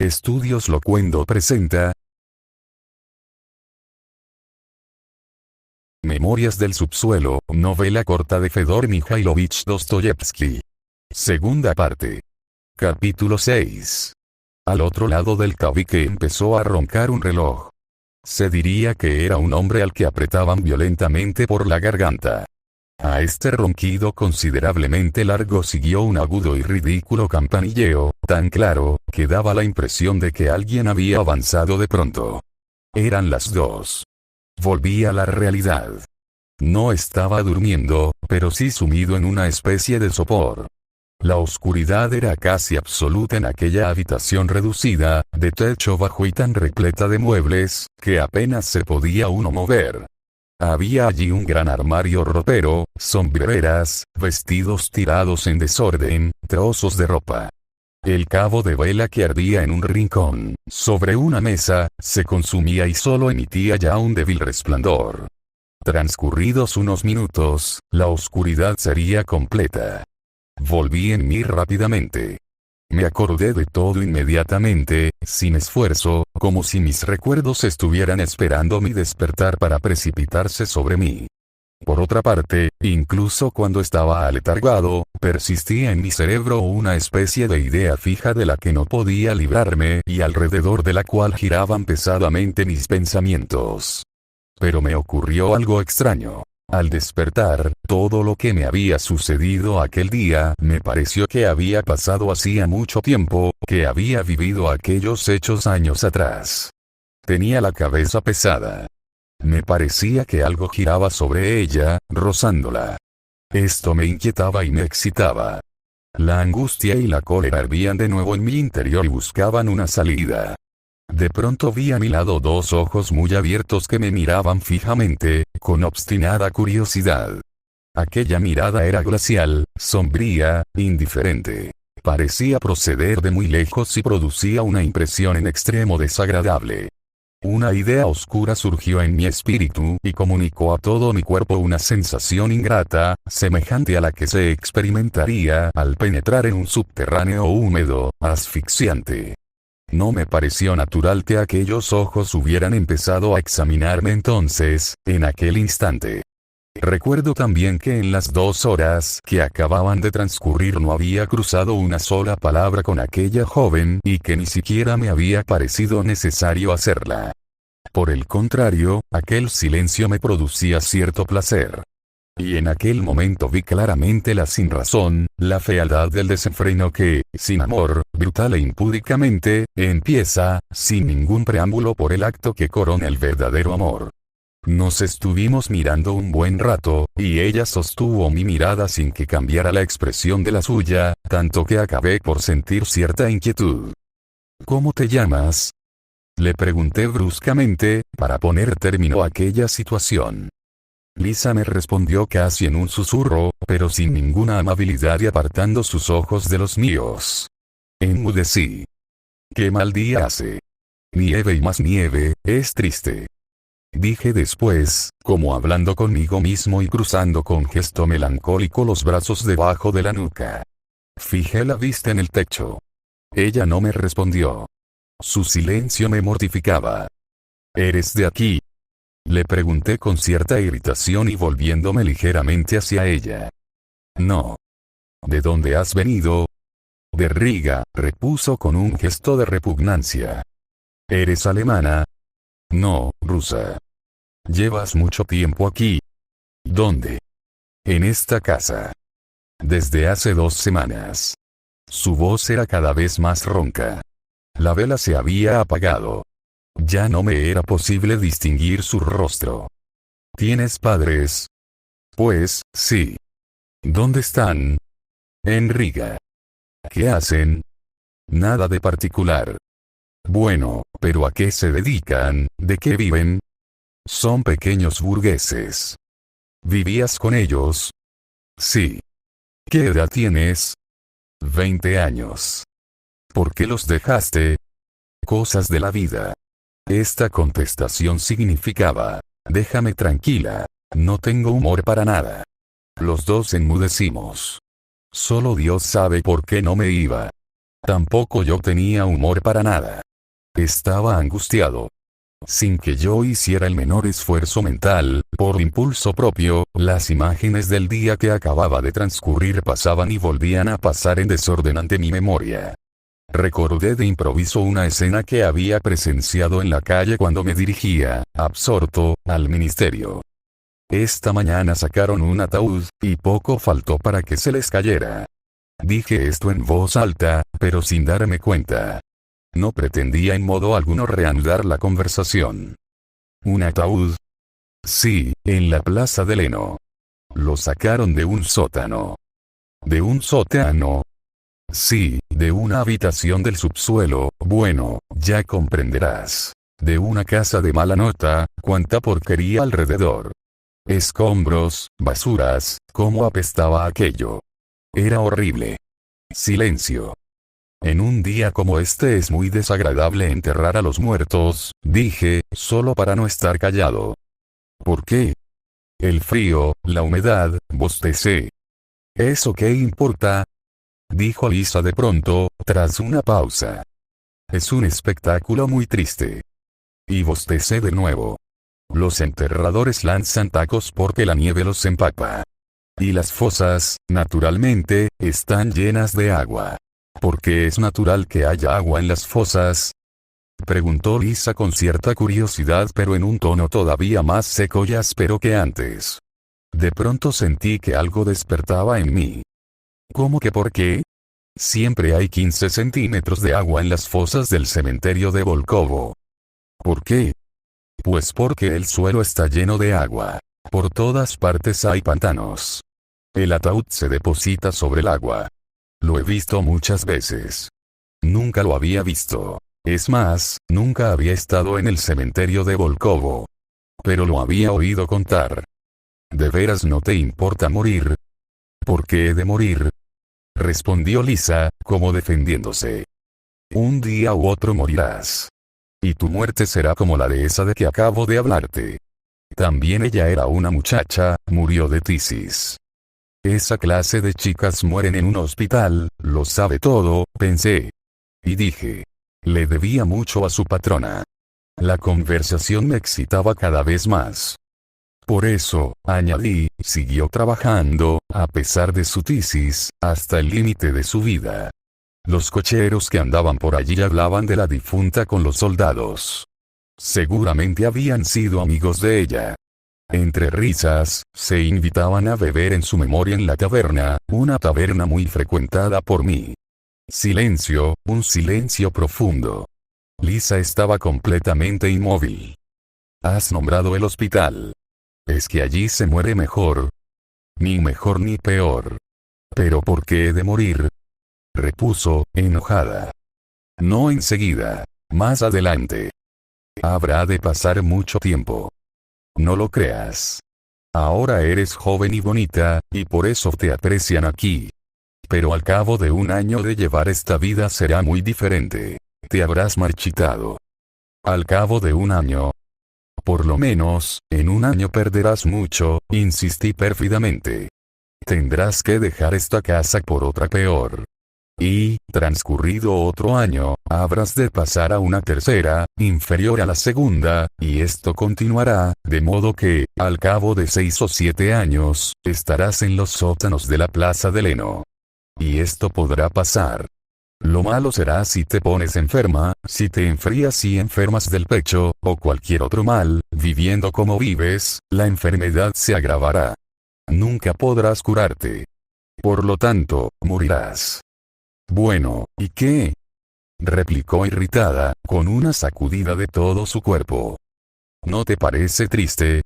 Estudios Locuendo presenta Memorias del subsuelo, novela corta de Fedor Mikhailovich Dostoyevsky. Segunda parte. Capítulo 6. Al otro lado del tabique empezó a roncar un reloj. Se diría que era un hombre al que apretaban violentamente por la garganta. A este ronquido considerablemente largo siguió un agudo y ridículo campanilleo, tan claro, que daba la impresión de que alguien había avanzado de pronto. Eran las 2. Volví a la realidad. No estaba durmiendo, pero sí sumido en una especie de sopor. La oscuridad era casi absoluta en aquella habitación reducida, de techo bajo y tan repleta de muebles, que apenas se podía uno mover. Había allí un gran armario ropero, sombreras, vestidos tirados en desorden, trozos de ropa. El cabo de vela que ardía en un rincón, sobre una mesa, se consumía y solo emitía ya un débil resplandor. Transcurridos unos minutos, la oscuridad sería completa. Volví en mí rápidamente. Me acordé de todo inmediatamente, sin esfuerzo, como si mis recuerdos estuvieran esperando mi despertar para precipitarse sobre mí. Por otra parte, incluso cuando estaba aletargado, persistía en mi cerebro una especie de idea fija de la que no podía librarme y alrededor de la cual giraban pesadamente mis pensamientos. Pero me ocurrió algo extraño. Al despertar, todo lo que me había sucedido aquel día me pareció que había pasado hacía mucho tiempo, que había vivido aquellos hechos años atrás. Tenía la cabeza pesada. Me parecía que algo giraba sobre ella, rozándola. Esto me inquietaba y me excitaba. La angustia y la cólera hervían de nuevo en mi interior y buscaban una salida. De pronto vi a mi lado dos ojos muy abiertos que me miraban fijamente, con obstinada curiosidad. Aquella mirada era glacial, sombría, indiferente. Parecía proceder de muy lejos y producía una impresión en extremo desagradable. Una idea oscura surgió en mi espíritu y comunicó a todo mi cuerpo una sensación ingrata, semejante a la que se experimentaría al penetrar en un subterráneo húmedo, asfixiante. No me pareció natural que aquellos ojos hubieran empezado a examinarme entonces, en aquel instante. Recuerdo también que en las 2 horas que acababan de transcurrir no había cruzado una sola palabra con aquella joven y que ni siquiera me había parecido necesario hacerla. Por el contrario, aquel silencio me producía cierto placer. Y en aquel momento vi claramente la sinrazón, la fealdad del desenfreno que, sin amor, brutal e impúdicamente, empieza, sin ningún preámbulo por el acto que corona el verdadero amor. Nos estuvimos mirando un buen rato, y ella sostuvo mi mirada sin que cambiara la expresión de la suya, tanto que acabé por sentir cierta inquietud. ¿Cómo te llamas?, le pregunté bruscamente, para poner término a aquella situación. Lisa me respondió casi en un susurro, pero sin ninguna amabilidad y apartando sus ojos de los míos. Enmudecí. «¿Qué mal día hace? Nieve y más nieve, es triste», dije después, como hablando conmigo mismo y cruzando con gesto melancólico los brazos debajo de la nuca. Fijé la vista en el techo. Ella no me respondió. Su silencio me mortificaba. «¿Eres de aquí?», le pregunté con cierta irritación y volviéndome ligeramente hacia ella. «No». «¿De dónde has venido?». «De Riga», repuso con un gesto de repugnancia. «¿Eres alemana?». «No, rusa». «¿Llevas mucho tiempo aquí?». «¿Dónde?». «En esta casa». «Desde hace 2 semanas». Su voz era cada vez más ronca. La vela se había apagado. Ya no me era posible distinguir su rostro. «¿Tienes padres?». «Pues, sí». «¿Dónde están?». «En Riga». «¿Qué hacen?». «Nada de particular». «Bueno, pero ¿a qué se dedican? ¿De qué viven?». «Son pequeños burgueses». «¿Vivías con ellos?». «Sí». «¿Qué edad tienes?». 20 años». «¿Por qué los dejaste?». «Cosas de la vida». Esta contestación significaba: «Déjame tranquila. No tengo humor para nada». Los dos enmudecimos. Solo Dios sabe por qué no me iba. Tampoco yo tenía humor para nada. Estaba angustiado. Sin que yo hiciera el menor esfuerzo mental, por impulso propio, las imágenes del día que acababa de transcurrir pasaban y volvían a pasar en desorden ante mi memoria. Recordé de improviso una escena que había presenciado en la calle cuando me dirigía, absorto, al ministerio. Esta mañana sacaron un ataúd, y poco faltó para que se les cayera. Dije esto en voz alta, pero sin darme cuenta. No pretendía en modo alguno reanudar la conversación. ¿Un ataúd? Sí, en la plaza de Leno. Lo sacaron de un sótano. ¿De un sótano? Sí, de una habitación del subsuelo. Bueno, ya comprenderás. De una casa de mala nota, cuánta porquería alrededor. Escombros, basuras, cómo apestaba aquello. Era horrible. Silencio. En un día como este es muy desagradable enterrar a los muertos, dije, solo para no estar callado. ¿Por qué? El frío, la humedad, bostecé. ¿Eso qué importa? Dijo Lisa de pronto, tras una pausa. Es un espectáculo muy triste. Y bostecé de nuevo. Los enterradores lanzan tacos porque la nieve los empapa. Y las fosas, naturalmente, están llenas de agua. ¿Por qué es natural que haya agua en las fosas? Preguntó Lisa con cierta curiosidad pero en un tono todavía más seco y áspero que antes. De pronto sentí que algo despertaba en mí. ¿Cómo que por qué? Siempre hay 15 centímetros de agua en las fosas del cementerio de Volkovo. ¿Por qué? Pues porque el suelo está lleno de agua. Por todas partes hay pantanos. El ataúd se deposita sobre el agua. Lo he visto muchas veces. Nunca lo había visto. Es más, nunca había estado en el cementerio de Volkovo. Pero lo había oído contar. ¿De veras no te importa morir? ¿Por qué he de morir? Respondió Lisa, como defendiéndose. Un día u otro morirás. Y tu muerte será como la de esa de que acabo de hablarte. También ella era una muchacha, murió de tisis. Esa clase de chicas mueren en un hospital, lo sabe todo, pensé. Y dije. Le debía mucho a su patrona. La conversación me excitaba cada vez más. Por eso, añadí, siguió trabajando, a pesar de su tisis, hasta el límite de su vida. Los cocheros que andaban por allí hablaban de la difunta con los soldados. Seguramente habían sido amigos de ella. Entre risas, se invitaban a beber en su memoria en la taberna, una taberna muy frecuentada por mí. Silencio, un silencio profundo. Lisa estaba completamente inmóvil. ¿Has nombrado el hospital? ¿Es que allí se muere mejor? Ni mejor ni peor. ¿Pero por qué he de morir? Repuso, enojada. No enseguida. Más adelante. Habrá de pasar mucho tiempo. No lo creas. Ahora eres joven y bonita, y por eso te aprecian aquí. Pero al cabo de un año de llevar esta vida será muy diferente. Te habrás marchitado. Al cabo de un año. Por lo menos, en un año perderás mucho, insistí pérfidamente. Tendrás que dejar esta casa por otra peor. Y, transcurrido otro año, habrás de pasar a una tercera, inferior a la segunda, y esto continuará, de modo que, al cabo de 6 o 7 años, estarás en los sótanos de la plaza de Leno. Y esto podrá pasar. Lo malo será si te pones enferma, si te enfrías y enfermas del pecho, o cualquier otro mal, viviendo como vives, la enfermedad se agravará. Nunca podrás curarte. Por lo tanto, morirás. Bueno, ¿y qué? Replicó irritada, con una sacudida de todo su cuerpo. ¿No te parece triste?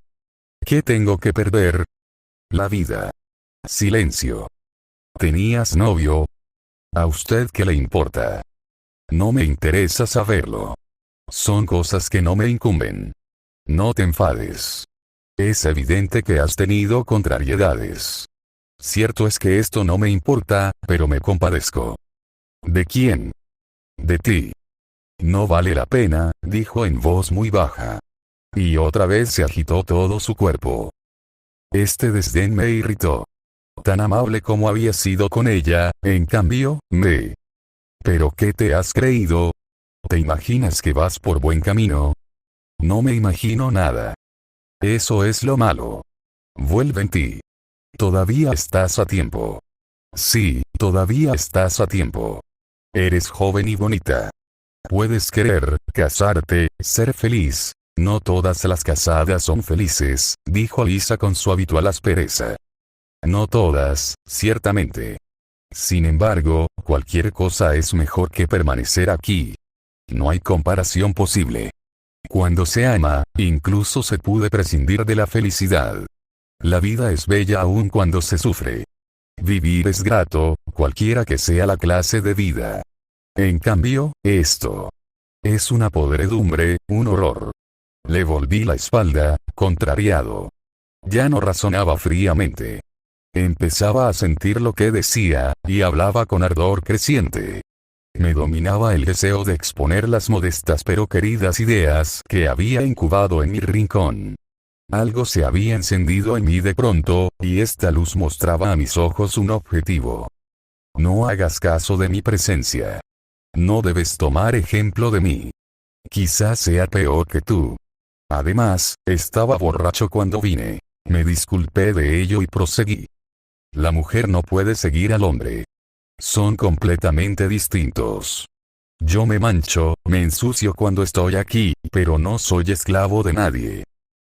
¿Qué tengo que perder? La vida. Silencio. ¿Tenías novio? ¿A usted qué le importa? No me interesa saberlo. Son cosas que no me incumben. No te enfades. Es evidente que has tenido contrariedades. Cierto es que esto no me importa, pero me compadezco. ¿De quién? De ti. No vale la pena, dijo en voz muy baja. Y otra vez se agitó todo su cuerpo. Este desdén me irritó. Tan amable como había sido con ella, en cambio, me ¿Pero qué te has creído? ¿Te imaginas que vas por buen camino? No me imagino nada. Eso es lo malo. Vuelve en ti. Todavía estás a tiempo. Sí, todavía estás a tiempo. Eres joven y bonita. Puedes querer, casarte, ser feliz. No todas las casadas son felices, dijo Lisa con su habitual aspereza. No todas, ciertamente. Sin embargo, cualquier cosa es mejor que permanecer aquí. No hay comparación posible. Cuando se ama, incluso se puede prescindir de la felicidad. La vida es bella aun cuando se sufre. Vivir es grato, cualquiera que sea la clase de vida. En cambio, esto es una podredumbre, un horror. Le volví la espalda, contrariado. Ya no razonaba fríamente. Empezaba a sentir lo que decía, y hablaba con ardor creciente. Me dominaba el deseo de exponer las modestas pero queridas ideas que había incubado en mi rincón. Algo se había encendido en mí de pronto, y esta luz mostraba a mis ojos un objetivo. No hagas caso de mi presencia. No debes tomar ejemplo de mí. Quizás sea peor que tú. Además, estaba borracho cuando vine. Me disculpé de ello y proseguí. La mujer no puede seguir al hombre. Son completamente distintos. Yo me mancho, me ensucio cuando estoy aquí, pero no soy esclavo de nadie.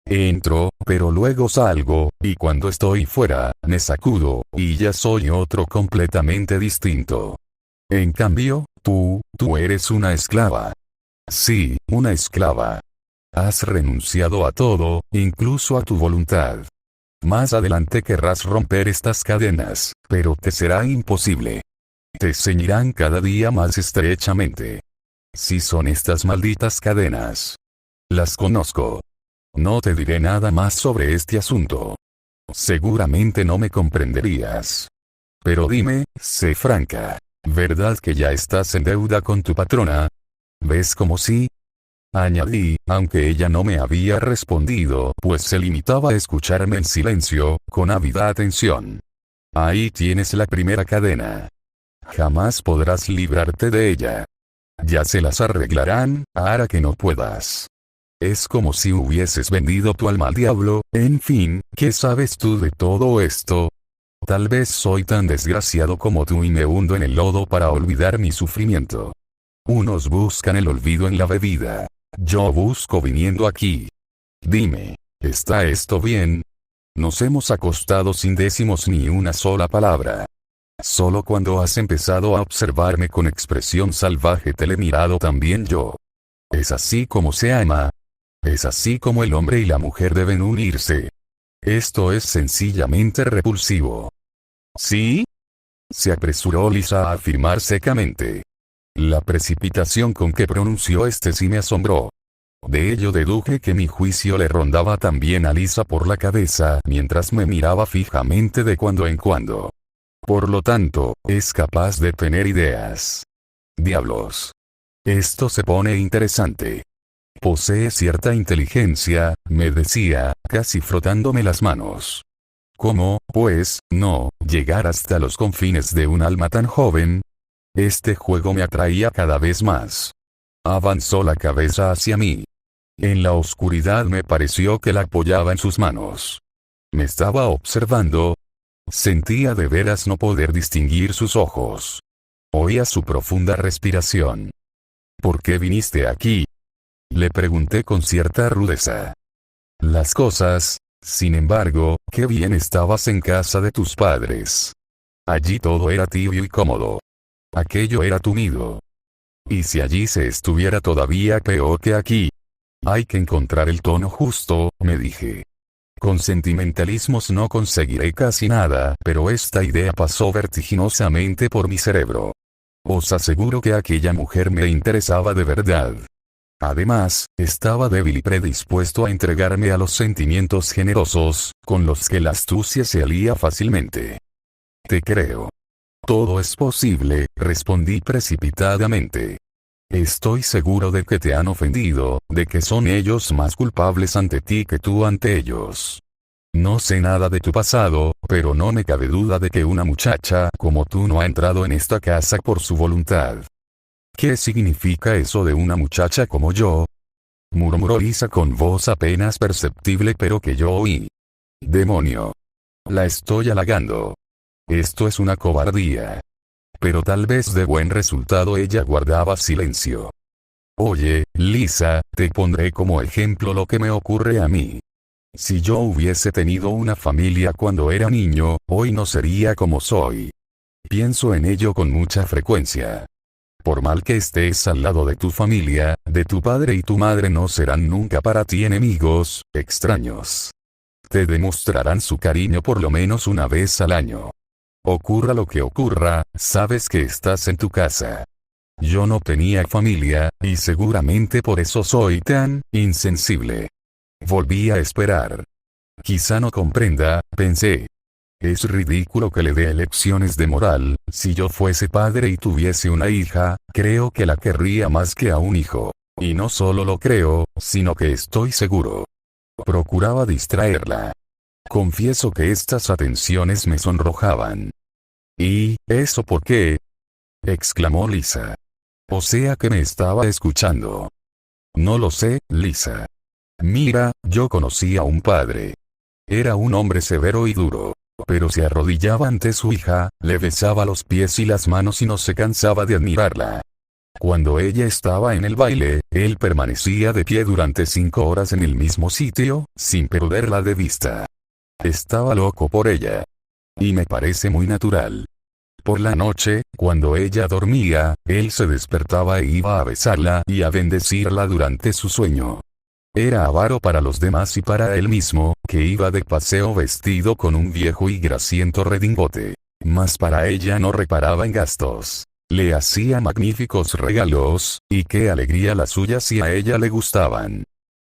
Entro, pero luego salgo, y cuando estoy fuera, me sacudo, y ya soy otro completamente distinto. En cambio, tú eres una esclava. Sí, una esclava. Has renunciado a todo, incluso a tu voluntad. Más adelante querrás romper estas cadenas, pero te será imposible. Te ceñirán cada día más estrechamente. Si son estas malditas cadenas. Las conozco. No te diré nada más sobre este asunto. Seguramente no me comprenderías. Pero dime, sé franca. ¿Verdad que ya estás en deuda con tu patrona? ¿Ves como sí? Añadí, aunque ella no me había respondido, pues se limitaba a escucharme en silencio, con ávida atención. Ahí tienes la primera cadena. Jamás podrás librarte de ella. Ya se las arreglarán, hará que no puedas. Es como si hubieses vendido tu alma al diablo, en fin, ¿qué sabes tú de todo esto? Tal vez soy tan desgraciado como tú y me hundo en el lodo para olvidar mi sufrimiento. Unos buscan el olvido en la bebida. Yo busco viniendo aquí. Dime, ¿está esto bien? Nos hemos acostado sin decimos ni una sola palabra. Solo cuando has empezado a observarme con expresión salvaje te le he mirado también yo. Es así como se ama. Es así como el hombre y la mujer deben unirse. Esto es sencillamente repulsivo. ¿Sí? Se apresuró Lisa a afirmar secamente. La precipitación con que pronunció este sí me asombró. De ello deduje que mi juicio le rondaba también a Lisa por la cabeza mientras me miraba fijamente de cuando en cuando. Por lo tanto, es capaz de tener ideas. Diablos. Esto se pone interesante. Posee cierta inteligencia, me decía, casi frotándome las manos. ¿Cómo, pues, no, llegar hasta los confines de un alma tan joven? Este juego me atraía cada vez más. Avanzó la cabeza hacia mí. En la oscuridad me pareció que la apoyaba en sus manos. Me estaba observando. Sentía de veras no poder distinguir sus ojos. Oía su profunda respiración. ¿Por qué viniste aquí? Le pregunté con cierta rudeza. Las cosas, sin embargo, qué bien estabas en casa de tus padres. Allí todo era tibio y cómodo. Aquello era tu nido. ¿Y si allí se estuviera todavía peor que aquí? Hay que encontrar el tono justo, me dije. Con sentimentalismos no conseguiré casi nada, pero esta idea pasó vertiginosamente por mi cerebro. Os aseguro que aquella mujer me interesaba de verdad. Además, estaba débil y predispuesto a entregarme a los sentimientos generosos, con los que la astucia se alía fácilmente. Te creo. Todo es posible, respondí precipitadamente. Estoy seguro de que te han ofendido, de que son ellos más culpables ante ti que tú ante ellos. No sé nada de tu pasado, pero no me cabe duda de que una muchacha como tú no ha entrado en esta casa por su voluntad. ¿Qué significa eso de una muchacha como yo? Murmuró Lisa con voz apenas perceptible pero que yo oí. Demonio. La estoy halagando. Esto es una cobardía. Pero tal vez de buen resultado. Ella guardaba silencio. Oye, Lisa, te pondré como ejemplo lo que me ocurre a mí. Si yo hubiese tenido una familia cuando era niño, hoy no sería como soy. Pienso en ello con mucha frecuencia. Por mal que estés al lado de tu familia, de tu padre y tu madre no serán nunca para ti enemigos, extraños. Te demostrarán su cariño por lo menos una vez al año. Ocurra lo que ocurra, sabes que estás en tu casa. Yo no tenía familia, y seguramente por eso soy tan insensible. Volví a esperar. Quizá no comprenda, pensé. Es ridículo que le dé lecciones de moral. Si yo fuese padre y tuviese una hija, creo que la querría más que a un hijo. Y no solo lo creo, sino que estoy seguro. Procuraba distraerla. Confieso que estas atenciones me sonrojaban. ¿Y eso por qué? Exclamó Lisa. O sea que me estaba escuchando. No lo sé, Lisa. Mira, yo conocí a un padre. Era un hombre severo y duro. Pero se arrodillaba ante su hija, le besaba los pies y las manos y no se cansaba de admirarla. Cuando ella estaba en el baile, él permanecía de pie durante 5 horas en el mismo sitio, sin perderla de vista. Estaba loco por ella. Y me parece muy natural. Por la noche, cuando ella dormía, él se despertaba e iba a besarla y a bendecirla durante su sueño. Era avaro para los demás y para él mismo, que iba de paseo vestido con un viejo y grasiento redingote. Mas para ella no reparaba en gastos. Le hacía magníficos regalos, y qué alegría la suya si a ella le gustaban.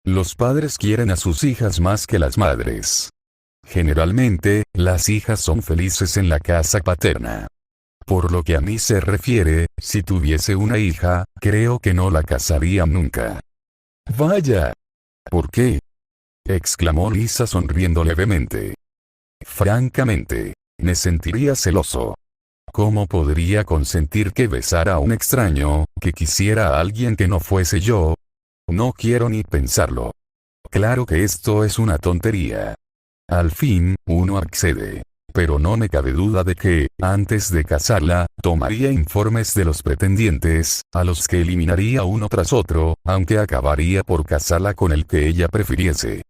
Los padres quieren a sus hijas más que las madres. Generalmente, las hijas son felices en la casa paterna. Por lo que a mí se refiere, si tuviese una hija, creo que no la casaría nunca. Vaya. ¿Por qué? Exclamó Lisa sonriendo levemente. Francamente, me sentiría celoso. ¿Cómo podría consentir que besara a un extraño, que quisiera a alguien que no fuese yo? No quiero ni pensarlo. Claro que esto es una tontería. Al fin, uno accede. Pero no me cabe duda de que, antes de casarla, tomaría informes de los pretendientes, a los que eliminaría uno tras otro, aunque acabaría por casarla con el que ella prefiriese.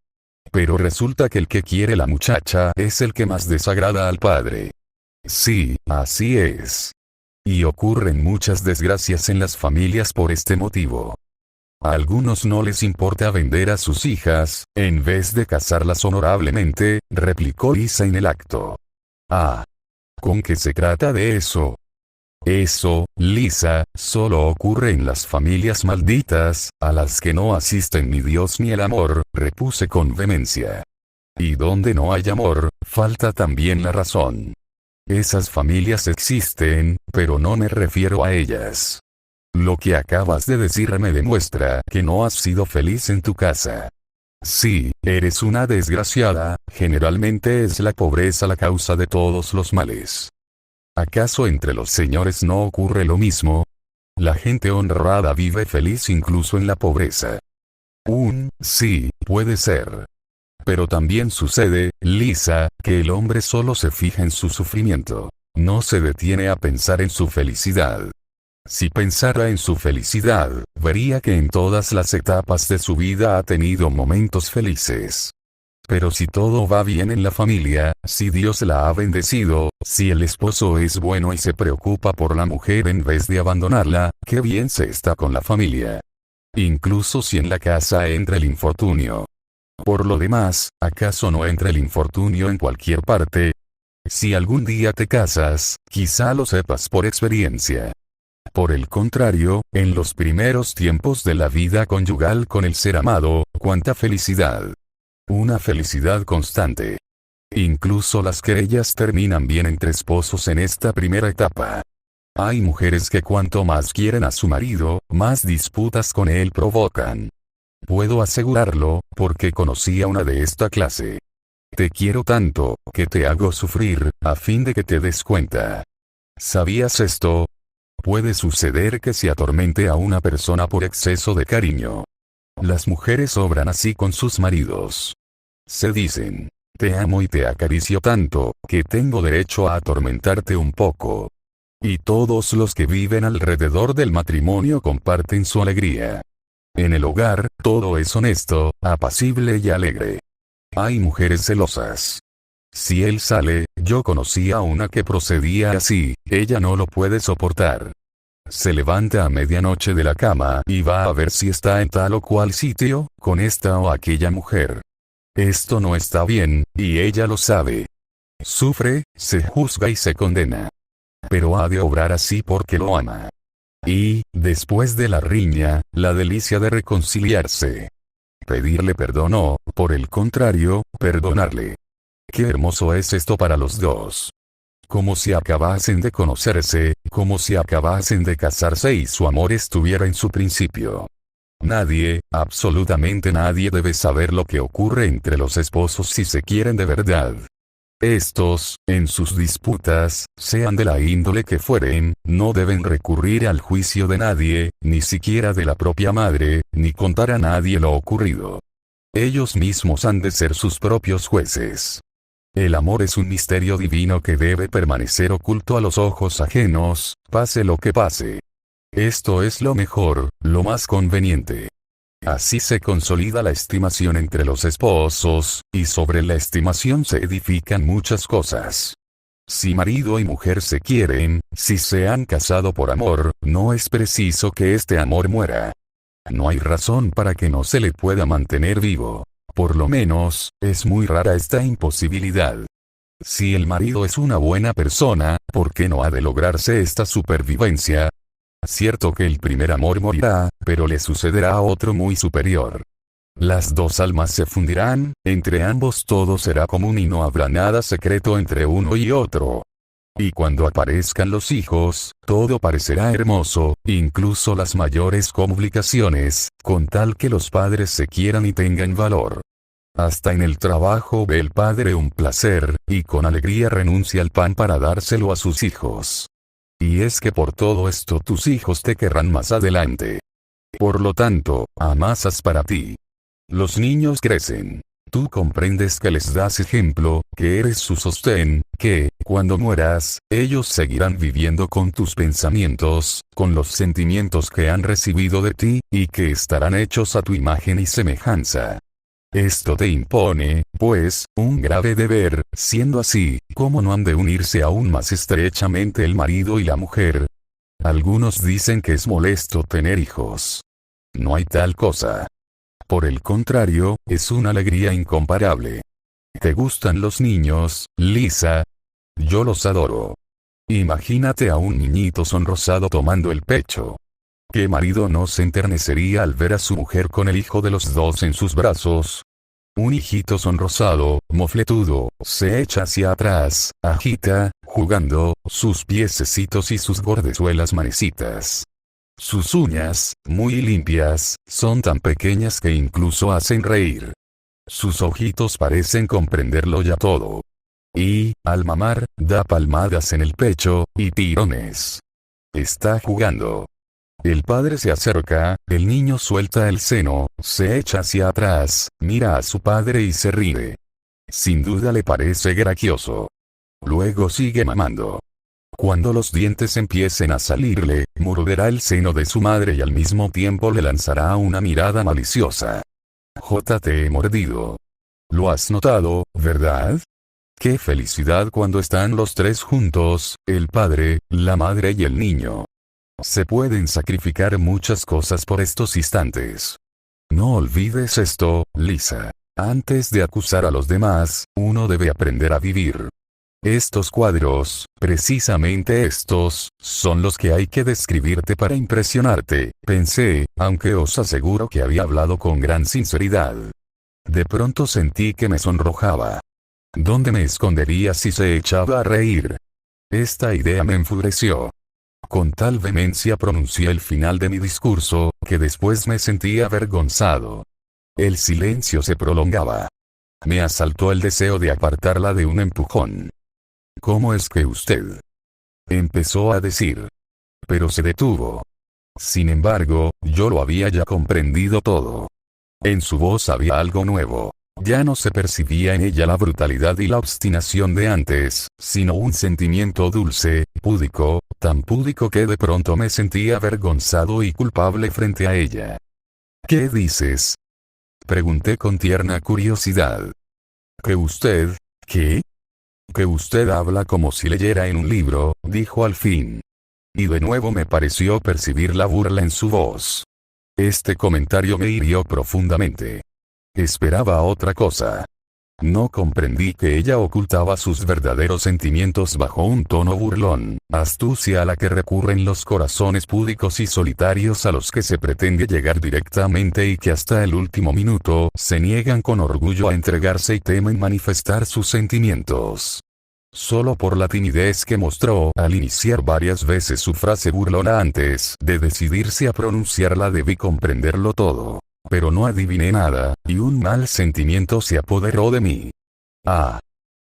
Pero resulta que el que quiere la muchacha es el que más desagrada al padre. Sí, así es. Y ocurren muchas desgracias en las familias por este motivo. A algunos no les importa vender a sus hijas, en vez de casarlas honorablemente, replicó Lisa en el acto. Ah. ¿Con qué se trata de eso? Eso, Lisa, solo ocurre en las familias malditas, a las que no asisten ni Dios ni el amor, repuse con vehemencia. Y donde no hay amor, falta también la razón. Esas familias existen, pero no me refiero a ellas. Lo que acabas de decir me demuestra que no has sido feliz en tu casa. Sí, eres una desgraciada, generalmente es la pobreza la causa de todos los males. ¿Acaso entre los señores no ocurre lo mismo? La gente honrada vive feliz incluso en la pobreza. Sí, puede ser. Pero también sucede, Lisa, que el hombre solo se fija en su sufrimiento. No se detiene a pensar en su felicidad. Si pensara en su felicidad, vería que en todas las etapas de su vida ha tenido momentos felices. Pero si todo va bien en la familia, si Dios la ha bendecido, si el esposo es bueno y se preocupa por la mujer en vez de abandonarla, qué bien se está con la familia. Incluso si en la casa entra el infortunio. Por lo demás, ¿acaso no entra el infortunio en cualquier parte? Si algún día te casas, quizá lo sepas por experiencia. Por el contrario, en los primeros tiempos de la vida conyugal con el ser amado, ¡cuánta felicidad! Una felicidad constante. Incluso las querellas terminan bien entre esposos en esta primera etapa. Hay mujeres que cuanto más quieren a su marido, más disputas con él provocan. Puedo asegurarlo, porque conocí a una de esta clase. Te quiero tanto, que te hago sufrir, a fin de que te des cuenta. ¿Sabías esto? Puede suceder que se atormente a una persona por exceso de cariño. Las mujeres obran así con sus maridos. Se dicen, te amo y te acaricio tanto, que tengo derecho a atormentarte un poco. Y todos los que viven alrededor del matrimonio comparten su alegría. En el hogar, todo es honesto, apacible y alegre. Hay mujeres celosas. Si él sale, yo conocí a una que procedía así, ella no lo puede soportar. Se levanta a medianoche de la cama y va a ver si está en tal o cual sitio, con esta o aquella mujer. Esto no está bien, y ella lo sabe. Sufre, se juzga y se condena. Pero ha de obrar así porque lo ama. Y, después de la riña, la delicia de reconciliarse. Pedirle perdón o, por el contrario, perdonarle. Qué hermoso es esto para los dos. Como si acabasen de conocerse, como si acabasen de casarse y su amor estuviera en su principio. Nadie, absolutamente nadie debe saber lo que ocurre entre los esposos si se quieren de verdad. Estos, en sus disputas, sean de la índole que fueren, no deben recurrir al juicio de nadie, ni siquiera de la propia madre, ni contar a nadie lo ocurrido. Ellos mismos han de ser sus propios jueces. El amor es un misterio divino que debe permanecer oculto a los ojos ajenos, pase lo que pase. Esto es lo mejor, lo más conveniente. Así se consolida la estimación entre los esposos, y sobre la estimación se edifican muchas cosas. Si marido y mujer se quieren, si se han casado por amor, no es preciso que este amor muera. No hay razón para que no se le pueda mantener vivo. Por lo menos, es muy rara esta imposibilidad. Si el marido es una buena persona, ¿por qué no ha de lograrse esta supervivencia? Cierto que el primer amor morirá, pero le sucederá a otro muy superior. Las dos almas se fundirán, entre ambos todo será común y no habrá nada secreto entre uno y otro. Y cuando aparezcan los hijos, todo parecerá hermoso, incluso las mayores complicaciones, con tal que los padres se quieran y tengan valor. Hasta en el trabajo ve el padre un placer, y con alegría renuncia al pan para dárselo a sus hijos. Y es que por todo esto tus hijos te querrán más adelante. Por lo tanto, amasas para ti. Los niños crecen. Tú comprendes que les das ejemplo, que eres su sostén, que, cuando mueras, ellos seguirán viviendo con tus pensamientos, con los sentimientos que han recibido de ti, y que estarán hechos a tu imagen y semejanza. Esto te impone, pues, un grave deber, siendo así, ¿cómo no han de unirse aún más estrechamente el marido y la mujer? Algunos dicen que es molesto tener hijos. No hay tal cosa. Por el contrario, es una alegría incomparable. ¿Te gustan los niños, Lisa? Yo los adoro. Imagínate a un niñito sonrosado tomando el pecho. ¿Qué marido no se enternecería al ver a su mujer con el hijo de los dos en sus brazos? Un hijito sonrosado, mofletudo, se echa hacia atrás, agita, jugando, sus piececitos y sus gordezuelas manecitas. Sus uñas, muy limpias, son tan pequeñas que incluso hacen reír. Sus ojitos parecen comprenderlo ya todo. Y, al mamar, da palmadas en el pecho, y tirones. Está jugando. El padre se acerca, el niño suelta el seno, se echa hacia atrás, mira a su padre y se ríe. Sin duda le parece gracioso. Luego sigue mamando. Cuando los dientes empiecen a salirle, morderá el seno de su madre y al mismo tiempo le lanzará una mirada maliciosa. Te he mordido. Lo has notado, ¿verdad? Qué felicidad cuando están los tres juntos, el padre, la madre y el niño. Se pueden sacrificar muchas cosas por estos instantes. No olvides esto, Lisa. Antes de acusar a los demás, uno debe aprender a vivir. Estos cuadros, precisamente estos, son los que hay que describirte para impresionarte, pensé, aunque os aseguro que había hablado con gran sinceridad. De pronto sentí que me sonrojaba. ¿Dónde me escondería si se echaba a reír? Esta idea me enfureció. Con tal vehemencia pronuncié el final de mi discurso, que después me sentí avergonzado. El silencio se prolongaba. Me asaltó el deseo de apartarla de un empujón. ¿Cómo es que usted? Empezó a decir. pero se detuvo. Sin embargo, yo lo había ya comprendido todo. En su voz había algo nuevo. Ya no se percibía en ella la brutalidad y la obstinación de antes, sino un sentimiento dulce, púdico, tan púdico que de pronto me sentía avergonzado y culpable frente a ella. ¿Qué dices? Pregunté con tierna curiosidad. ¿Que usted? ¿Qué? Que usted habla como si leyera en un libro, dijo al fin. Y de nuevo me pareció percibir la burla en su voz. Este comentario me hirió profundamente. Esperaba otra cosa. No comprendí que ella ocultaba sus verdaderos sentimientos bajo un tono burlón, astucia a la que recurren los corazones púdicos y solitarios a los que se pretende llegar directamente y que hasta el último minuto se niegan con orgullo a entregarse y temen manifestar sus sentimientos. Solo por la timidez que mostró al iniciar varias veces su frase burlona antes de decidirse a pronunciarla debí comprenderlo todo. Pero no adiviné nada, y un mal sentimiento se apoderó de mí. Ah.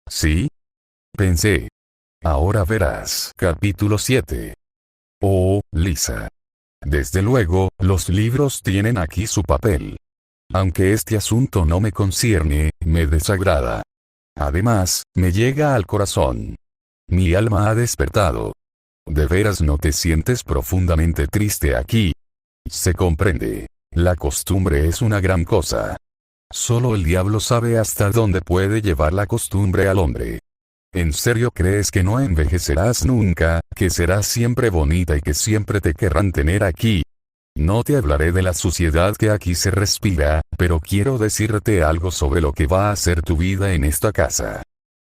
¿Sí? Pensé. Ahora verás. Capítulo 7. Oh, Lisa. Desde luego, los libros tienen aquí su papel. Aunque este asunto no me concierne, me desagrada. Además, me llega al corazón. Mi alma ha despertado. ¿De veras no te sientes profundamente triste aquí? Se comprende. La costumbre es una gran cosa. Solo el diablo sabe hasta dónde puede llevar la costumbre al hombre. ¿En serio crees que no envejecerás nunca, que serás siempre bonita y que siempre te querrán tener aquí? No te hablaré de la suciedad que aquí se respira, pero quiero decirte algo sobre lo que va a ser tu vida en esta casa.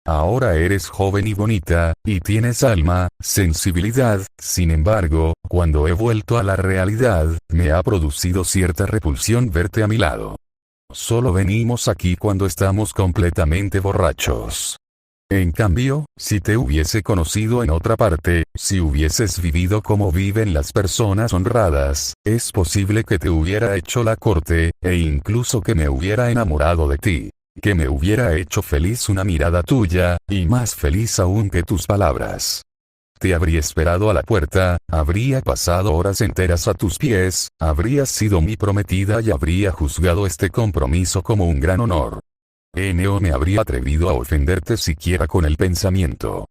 Ahora eres joven y bonita, y tienes alma, sensibilidad, sin embargo, cuando he vuelto a la realidad, me ha producido cierta repulsión verte a mi lado. Solo venimos aquí cuando estamos completamente borrachos. En cambio, si te hubiese conocido en otra parte, si hubieses vivido como viven las personas honradas, es posible que te hubiera hecho la corte, e incluso que me hubiera enamorado de ti. Que me hubiera hecho feliz una mirada tuya, y más feliz aún que tus palabras. Te habría esperado a la puerta, habría pasado horas enteras a tus pies, habrías sido mi prometida y habría juzgado este compromiso como un gran honor. No me habría atrevido a ofenderte siquiera con el pensamiento.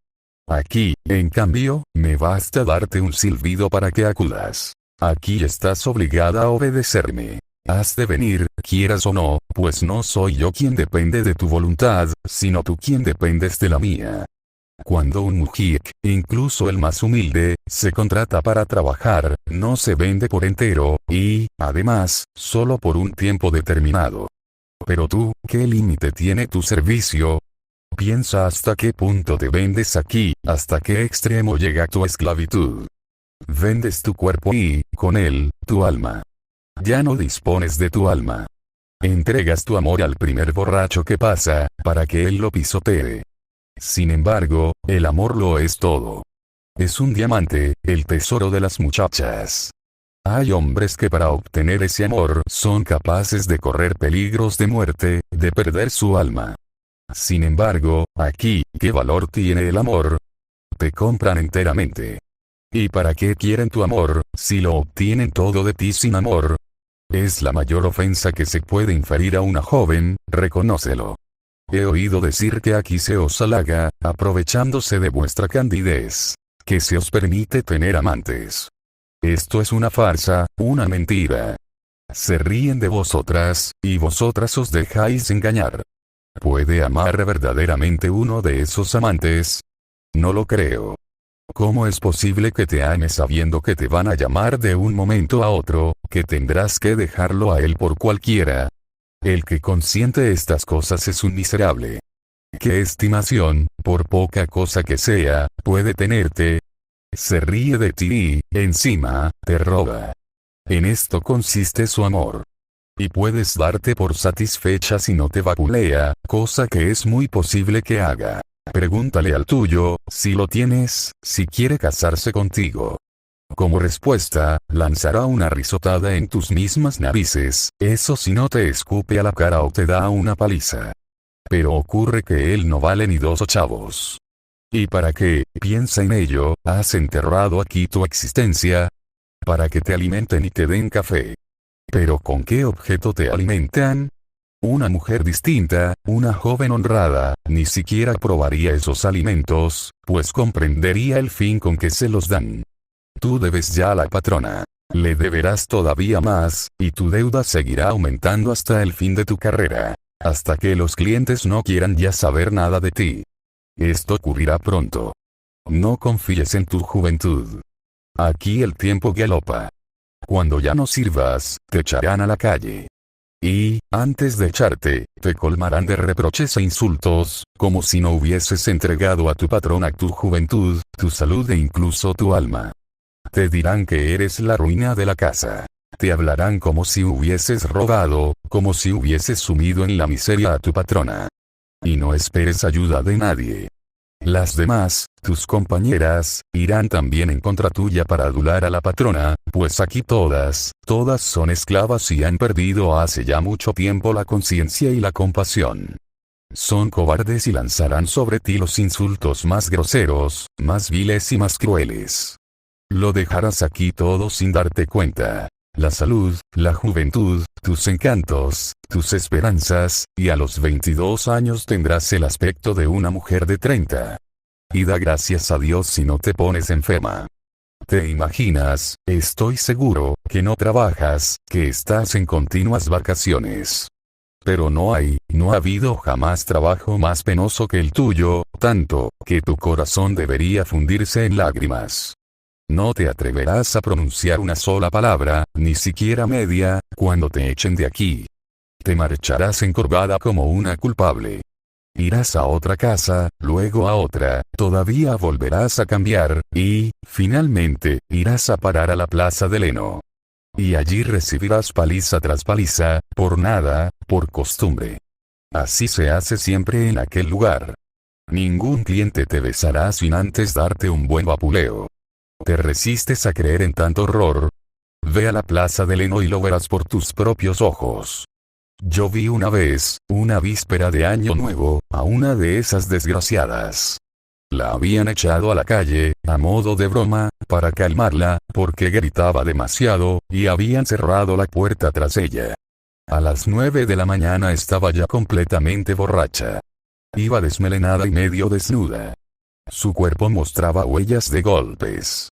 Aquí, en cambio, me basta darte un silbido para que acudas. Aquí estás obligada a obedecerme. Has de venir, quieras o no, pues no soy yo quien depende de tu voluntad, sino tú quien dependes de la mía. Cuando un mujik, incluso el más humilde, se contrata para trabajar, no se vende por entero, y, además, solo por un tiempo determinado. Pero tú, ¿qué límite tiene tu servicio? Piensa hasta qué punto te vendes aquí, hasta qué extremo llega tu esclavitud. Vendes tu cuerpo y, con él, tu alma. Ya no dispones de tu alma. Entregas tu amor al primer borracho que pasa, para que él lo pisotee. Sin embargo, el amor lo es todo. Es un diamante, el tesoro de las muchachas. Hay hombres que para obtener ese amor son capaces de correr peligros de muerte, de perder su alma. Sin embargo, aquí, ¿qué valor tiene el amor? Te compran enteramente. ¿Y para qué quieren tu amor, si lo obtienen todo de ti sin amor? Es la mayor ofensa que se puede inferir a una joven, reconócelo. He oído decir que aquí se os halaga, aprovechándose de vuestra candidez, que se os permite tener amantes. Esto es una farsa, una mentira. Se ríen de vosotras, y vosotras os dejáis engañar. ¿Puede amar verdaderamente uno de esos amantes? No lo creo. ¿Cómo es posible que te ame sabiendo que te van a llamar de un momento a otro, que tendrás que dejarlo a él por cualquiera? El que consiente estas cosas es un miserable. ¿Qué estimación, por poca cosa que sea, puede tenerte? Se ríe de ti y, encima, te roba. En esto consiste su amor. Y puedes darte por satisfecha si no te vaculea, cosa que es muy posible que haga. Pregúntale al tuyo, si lo tienes, si quiere casarse contigo. Como respuesta, lanzará una risotada en tus mismas narices, eso si no te escupe a la cara o te da una paliza. Pero ocurre que él no vale ni 2 ochavos. ¿Y para qué, piensa en ello, has enterrado aquí tu existencia? Para que te alimenten y te den café. ¿Pero con qué objeto te alimentan? Una mujer distinta, una joven honrada, ni siquiera probaría esos alimentos, pues comprendería el fin con que se los dan. Tú debes ya a la patrona. Le deberás todavía más, y tu deuda seguirá aumentando hasta el fin de tu carrera. Hasta que los clientes no quieran ya saber nada de ti. Esto ocurrirá pronto. No confíes en tu juventud. Aquí el tiempo galopa. Cuando ya no sirvas, te echarán a la calle. Y, antes de echarte, te colmarán de reproches e insultos, como si no hubieses entregado a tu patrona tu juventud, tu salud e incluso tu alma. Te dirán que eres la ruina de la casa. Te hablarán como si hubieses robado, como si hubieses sumido en la miseria a tu patrona. Y no esperes ayuda de nadie. Las demás, tus compañeras, irán también en contra tuya para adular a la patrona, pues aquí todas son esclavas y han perdido hace ya mucho tiempo la conciencia y la compasión. Son cobardes y lanzarán sobre ti los insultos más groseros, más viles y más crueles. Lo dejarás aquí todo sin darte cuenta. La salud, la juventud, tus encantos, tus esperanzas, y a los 22 años tendrás el aspecto de una mujer de 30. Y da gracias a Dios si no te pones enferma. Te imaginas, estoy seguro, que no trabajas, que estás en continuas vacaciones. Pero no ha habido jamás trabajo más penoso que el tuyo, tanto, que tu corazón debería fundirse en lágrimas. No te atreverás a pronunciar una sola palabra, ni siquiera media, cuando te echen de aquí. Te marcharás encorvada como una culpable. Irás a otra casa, luego a otra, todavía volverás a cambiar, y, finalmente, irás a parar a la plaza del heno. Y allí recibirás paliza tras paliza, por nada, por costumbre. Así se hace siempre en aquel lugar. Ningún cliente te besará sin antes darte un buen vapuleo. ¿Te resistes a creer en tanto horror? Ve a la plaza del heno y lo verás por tus propios ojos. Yo vi una vez, una víspera de Año Nuevo, a una de esas desgraciadas. La habían echado a la calle, a modo de broma, para calmarla, porque gritaba demasiado, y habían cerrado la puerta tras ella. A las 9 de la mañana estaba ya completamente borracha. Iba desmelenada y medio desnuda. Su cuerpo mostraba huellas de golpes.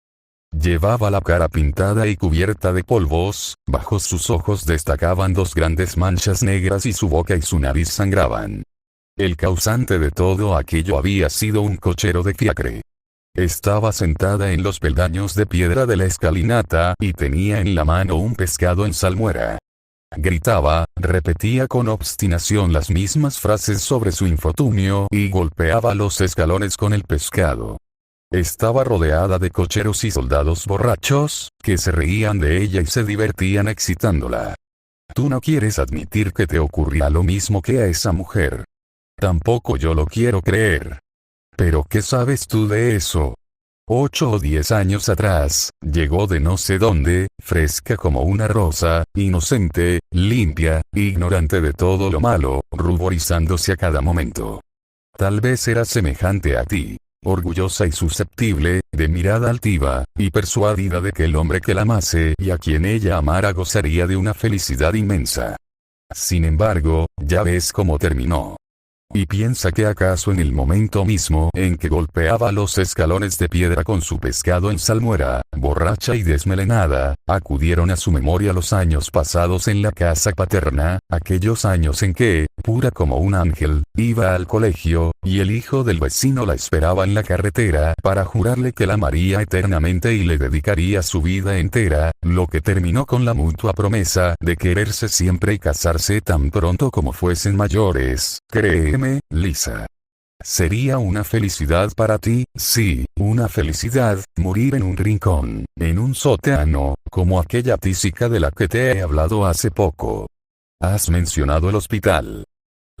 Llevaba la cara pintada y cubierta de polvos, bajo sus ojos destacaban dos grandes manchas negras y su boca y su nariz sangraban. El causante de todo aquello había sido un cochero de fiacre. Estaba sentada en los peldaños de piedra de la escalinata y tenía en la mano un pescado en salmuera. Gritaba, repetía con obstinación las mismas frases sobre su infortunio y golpeaba los escalones con el pescado. Estaba rodeada de cocheros y soldados borrachos, que se reían de ella y se divertían excitándola. Tú no quieres admitir que te ocurrirá lo mismo que a esa mujer. Tampoco yo lo quiero creer. ¿Pero qué sabes tú de eso? 8 o 10 años atrás, llegó de no sé dónde, fresca como una rosa, inocente, limpia, ignorante de todo lo malo, ruborizándose a cada momento. Tal vez era semejante a ti, orgullosa y susceptible, de mirada altiva, y persuadida de que el hombre que la amase y a quien ella amara gozaría de una felicidad inmensa. Sin embargo, ya ves cómo terminó. Y piensa que acaso en el momento mismo en que golpeaba los escalones de piedra con su pescado en salmuera, borracha y desmelenada, acudieron a su memoria los años pasados en la casa paterna, aquellos años en que, pura como un ángel, iba al colegio, y el hijo del vecino la esperaba en la carretera para jurarle que la amaría eternamente y le dedicaría su vida entera, lo que terminó con la mutua promesa de quererse siempre y casarse tan pronto como fuesen mayores. Créeme, Lisa. Sería una felicidad para ti, sí, una felicidad, morir en un rincón, en un sótano, como aquella tísica de la que te he hablado hace poco. Has mencionado el hospital.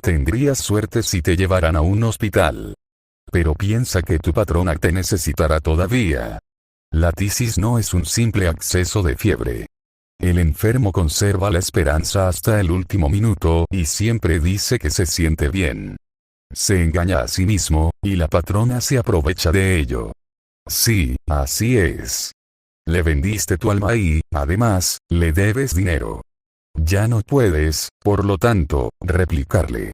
Tendrías suerte si te llevaran a un hospital. Pero piensa que tu patrona te necesitará todavía. La tisis no es un simple acceso de fiebre. El enfermo conserva la esperanza hasta el último minuto y siempre dice que se siente bien. Se engaña a sí mismo, y la patrona se aprovecha de ello. Sí, así es. Le vendiste tu alma y, además, le debes dinero. Ya no puedes, por lo tanto, replicarle.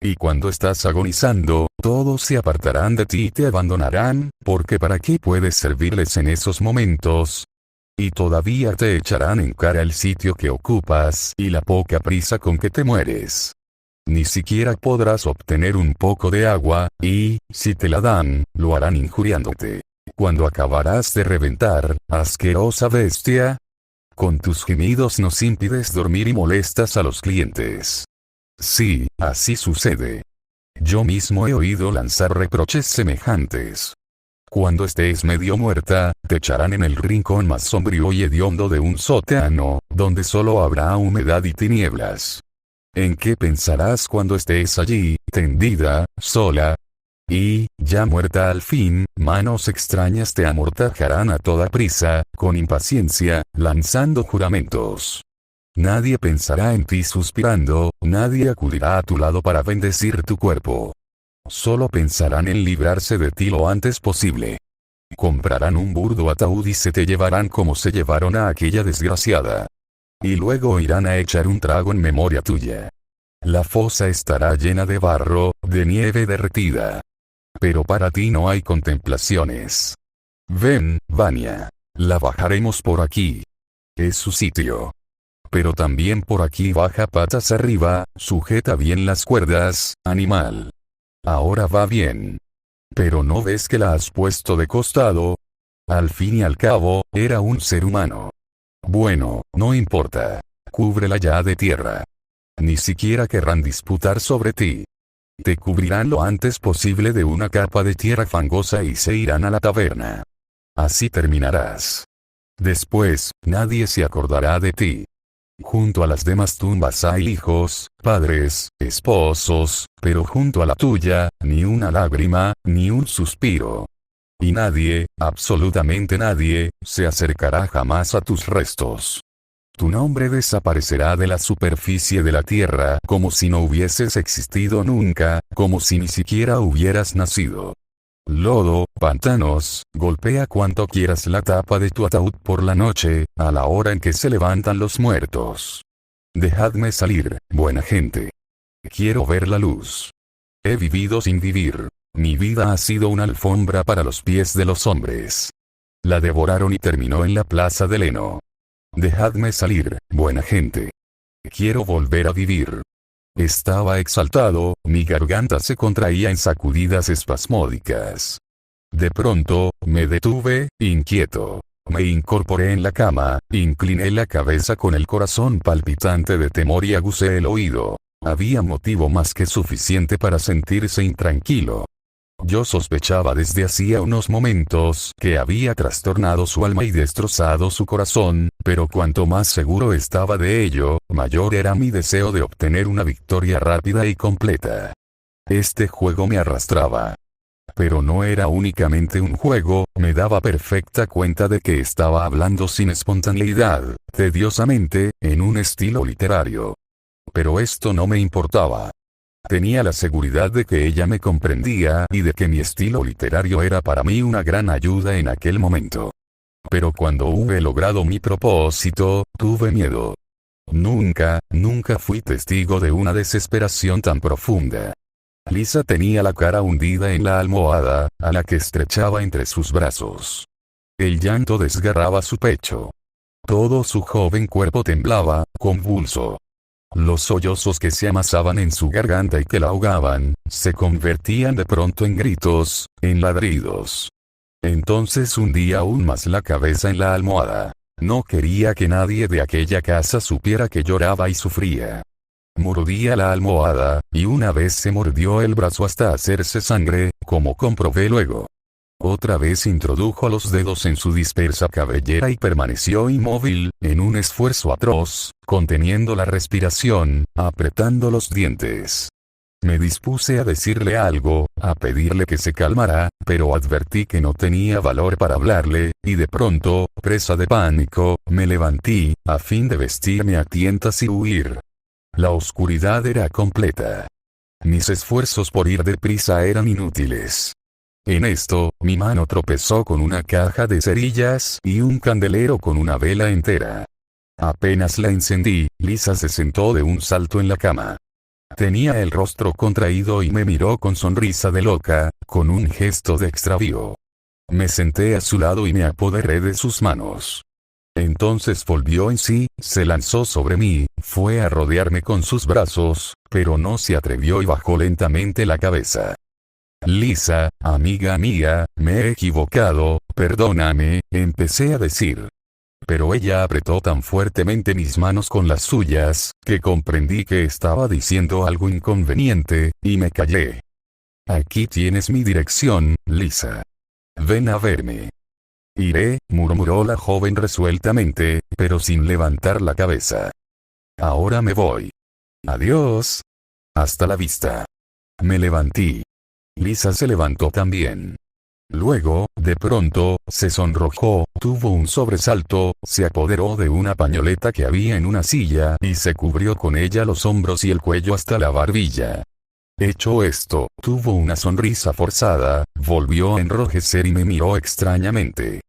Y cuando estás agonizando, todos se apartarán de ti y te abandonarán, porque ¿para qué puedes servirles en esos momentos? Y todavía te echarán en cara el sitio que ocupas y la poca prisa con que te mueres. Ni siquiera podrás obtener un poco de agua, y, si te la dan, lo harán injuriándote. Cuando acabarás de reventar, asquerosa bestia. Con tus gemidos nos impides dormir y molestas a los clientes. Sí, así sucede. Yo mismo he oído lanzar reproches semejantes. Cuando estés medio muerta, te echarán en el rincón más sombrío y hediondo de un sótano, donde solo habrá humedad y tinieblas. ¿En qué pensarás cuando estés allí, tendida, sola? Y, ya muerta al fin, manos extrañas te amortajarán a toda prisa, con impaciencia, lanzando juramentos. Nadie pensará en ti suspirando, nadie acudirá a tu lado para bendecir tu cuerpo. Solo pensarán en librarse de ti lo antes posible. Comprarán un burdo ataúd y se te llevarán como se llevaron a aquella desgraciada. Y luego irán a echar un trago en memoria tuya. La fosa estará llena de barro, de nieve derretida. Pero para ti no hay contemplaciones. Ven, Vania. La bajaremos por aquí. Es su sitio. Pero también por aquí baja patas arriba, sujeta bien las cuerdas, animal. Ahora va bien. Pero ¿no ves que la has puesto de costado? Al fin y al cabo, era un ser humano. Bueno, no importa. Cúbrela ya de tierra. Ni siquiera querrán disputar sobre ti. Te cubrirán lo antes posible de una capa de tierra fangosa y se irán a la taberna. Así terminarás. Después, nadie se acordará de ti. Junto a las demás tumbas hay hijos, padres, esposos, pero junto a la tuya, ni una lágrima, ni un suspiro. Y nadie, absolutamente nadie, se acercará jamás a tus restos. Tu nombre desaparecerá de la superficie de la tierra como si no hubieses existido nunca, como si ni siquiera hubieras nacido. Lodo, pantanos, golpea cuanto quieras la tapa de tu ataúd por la noche, a la hora en que se levantan los muertos. Dejadme salir, buena gente. Quiero ver la luz. He vivido sin vivir. Mi vida ha sido una alfombra para los pies de los hombres. La devoraron y terminó en la plaza de Leno. Dejadme salir, buena gente. Quiero volver a vivir. Estaba exaltado, mi garganta se contraía en sacudidas espasmódicas. De pronto, me detuve, inquieto. Me incorporé en la cama, incliné la cabeza con el corazón palpitante de temor y aguzé el oído. Había motivo más que suficiente para sentirse intranquilo. Yo sospechaba desde hacía unos momentos que había trastornado su alma y destrozado su corazón, pero cuanto más seguro estaba de ello, mayor era mi deseo de obtener una victoria rápida y completa. Este juego me arrastraba. Pero no era únicamente un juego, me daba perfecta cuenta de que estaba hablando sin espontaneidad, tediosamente, en un estilo literario. Pero esto no me importaba. Tenía la seguridad de que ella me comprendía y de que mi estilo literario era para mí una gran ayuda en aquel momento. Pero cuando hube logrado mi propósito, tuve miedo. Nunca fui testigo de una desesperación tan profunda. Lisa tenía la cara hundida en la almohada, a la que estrechaba entre sus brazos. El llanto desgarraba su pecho. Todo su joven cuerpo temblaba, convulso. Los sollozos que se amasaban en su garganta y que la ahogaban, se convertían de pronto en gritos, en ladridos. Entonces hundía aún más la cabeza en la almohada. No quería que nadie de aquella casa supiera que lloraba y sufría. Mordía la almohada, y una vez se mordió el brazo hasta hacerse sangre, como comprobé luego. Otra vez introdujo los dedos en su dispersa cabellera y permaneció inmóvil, en un esfuerzo atroz, conteniendo la respiración, apretando los dientes. Me dispuse a decirle algo, a pedirle que se calmara, pero advertí que no tenía valor para hablarle, y de pronto, presa de pánico, me levanté, a fin de vestirme a tientas y huir. La oscuridad era completa. Mis esfuerzos por ir deprisa eran inútiles. En esto, mi mano tropezó con una caja de cerillas y un candelero con una vela entera. Apenas la encendí, Lisa se sentó de un salto en la cama. Tenía el rostro contraído y me miró con sonrisa de loca, con un gesto de extravío. Me senté a su lado y me apoderé de sus manos. Entonces volvió en sí, se lanzó sobre mí, fue a rodearme con sus brazos, pero no se atrevió y bajó lentamente la cabeza. Lisa, amiga mía, me he equivocado, perdóname, empecé a decir. Pero ella apretó tan fuertemente mis manos con las suyas, que comprendí que estaba diciendo algo inconveniente, y me callé. Aquí tienes mi dirección, Lisa. Ven a verme. Iré, murmuró la joven resueltamente, pero sin levantar la cabeza. Ahora me voy. Adiós. Hasta la vista. Me levanté. Lisa se levantó también. Luego, de pronto, se sonrojó, tuvo un sobresalto, se apoderó de una pañoleta que había en una silla y se cubrió con ella los hombros y el cuello hasta la barbilla. Hecho esto, tuvo una sonrisa forzada, volvió a enrojecer y me miró extrañamente.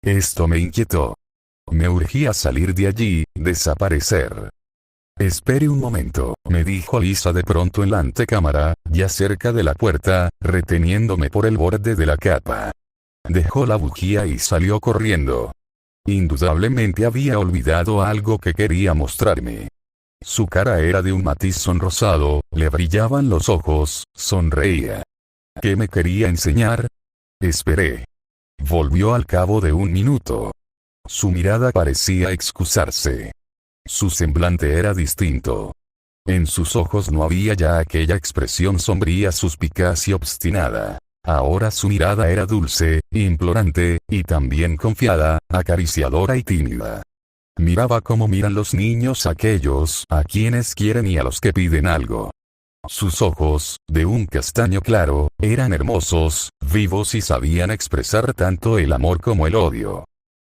Esto me inquietó. Me urgía salir de allí, desaparecer. Espere un momento, me dijo Lisa de pronto en la antecámara, ya cerca de la puerta, reteniéndome por el borde de la capa. Dejó la bujía y salió corriendo. Indudablemente había olvidado algo que quería mostrarme. Su cara era de un matiz sonrosado, le brillaban los ojos, sonreía. ¿Qué me quería enseñar? Esperé. Volvió al cabo de un minuto. Su mirada parecía excusarse. Su semblante era distinto. En sus ojos no había ya aquella expresión sombría, suspicaz y obstinada. Ahora su mirada era dulce, implorante, y también confiada, acariciadora y tímida. Miraba como miran los niños a aquellos a quienes quieren y a los que piden algo. Sus ojos, de un castaño claro, eran hermosos, vivos y sabían expresar tanto el amor como el odio.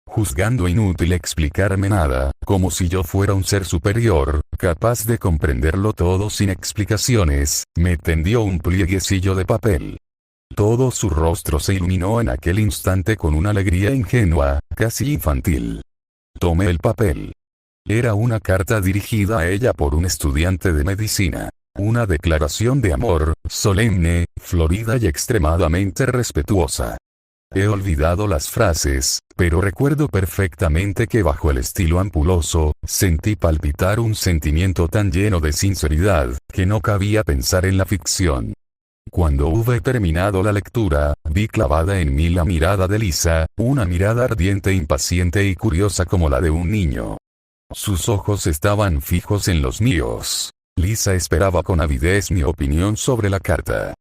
Juzgando inútil explicarme nada, como si yo fuera un ser superior, capaz de comprenderlo todo sin explicaciones, me tendió un plieguecillo de papel. Todo su rostro se iluminó en aquel instante con una alegría ingenua, casi infantil. Tomé el papel. Era una carta dirigida a ella por un estudiante de medicina. Una declaración de amor, solemne, florida y extremadamente respetuosa. He olvidado las frases, pero recuerdo perfectamente que bajo el estilo ampuloso, sentí palpitar un sentimiento tan lleno de sinceridad, que no cabía pensar en la ficción. Cuando hube terminado la lectura, vi clavada en mí la mirada de Lisa, una mirada ardiente, impaciente y curiosa como la de un niño. Sus ojos estaban fijos en los míos. Lisa esperaba con avidez mi opinión sobre la carta.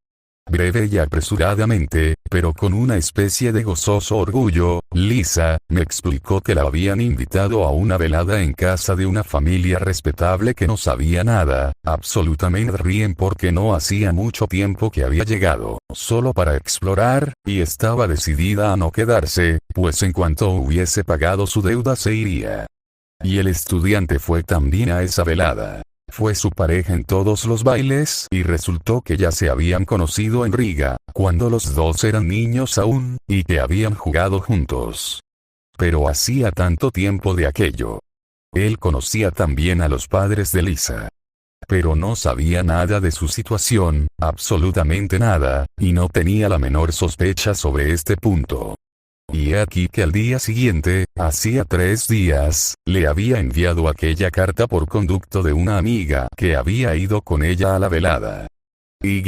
Breve y apresuradamente, pero con una especie de gozoso orgullo, Lisa me explicó que la habían invitado a una velada en casa de una familia respetable que no sabía nada, absolutamente rien porque no hacía mucho tiempo que había llegado, solo para explorar, y estaba decidida a no quedarse, pues en cuanto hubiese pagado su deuda se iría. Y el estudiante fue también a esa velada. Fue su pareja en todos los bailes y resultó que ya se habían conocido en Riga, cuando los dos eran niños aún, y que habían jugado juntos. Pero hacía tanto tiempo de aquello. Él conocía también a los padres de Lisa. Pero no sabía nada de su situación, absolutamente nada, y no tenía la menor sospecha sobre este punto. Y he aquí que al día siguiente, hacía 3 días, le había enviado aquella carta por conducto de una amiga que había ido con ella a la velada. Y.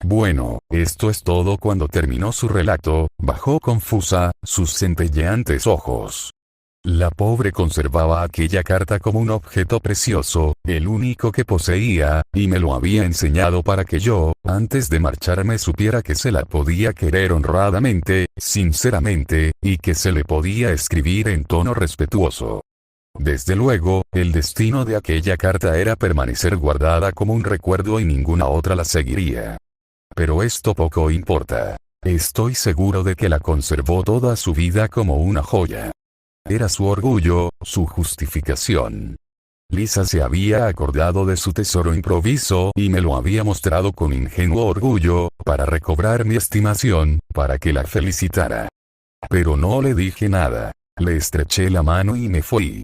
Bueno, esto es todo. Cuando terminó su relato, bajó confusa, sus centelleantes ojos. La pobre conservaba aquella carta como un objeto precioso, el único que poseía, y me lo había enseñado para que yo, antes de marcharme, supiera que se la podía querer honradamente, sinceramente, y que se le podía escribir en tono respetuoso. Desde luego, el destino de aquella carta era permanecer guardada como un recuerdo y ninguna otra la seguiría. Pero esto poco importa. Estoy seguro de que la conservó toda su vida como una joya. Era su orgullo, su justificación. Lisa se había acordado de su tesoro improviso y me lo había mostrado con ingenuo orgullo, para recobrar mi estimación, para que la felicitara. Pero no le dije nada. Le estreché la mano y me fui.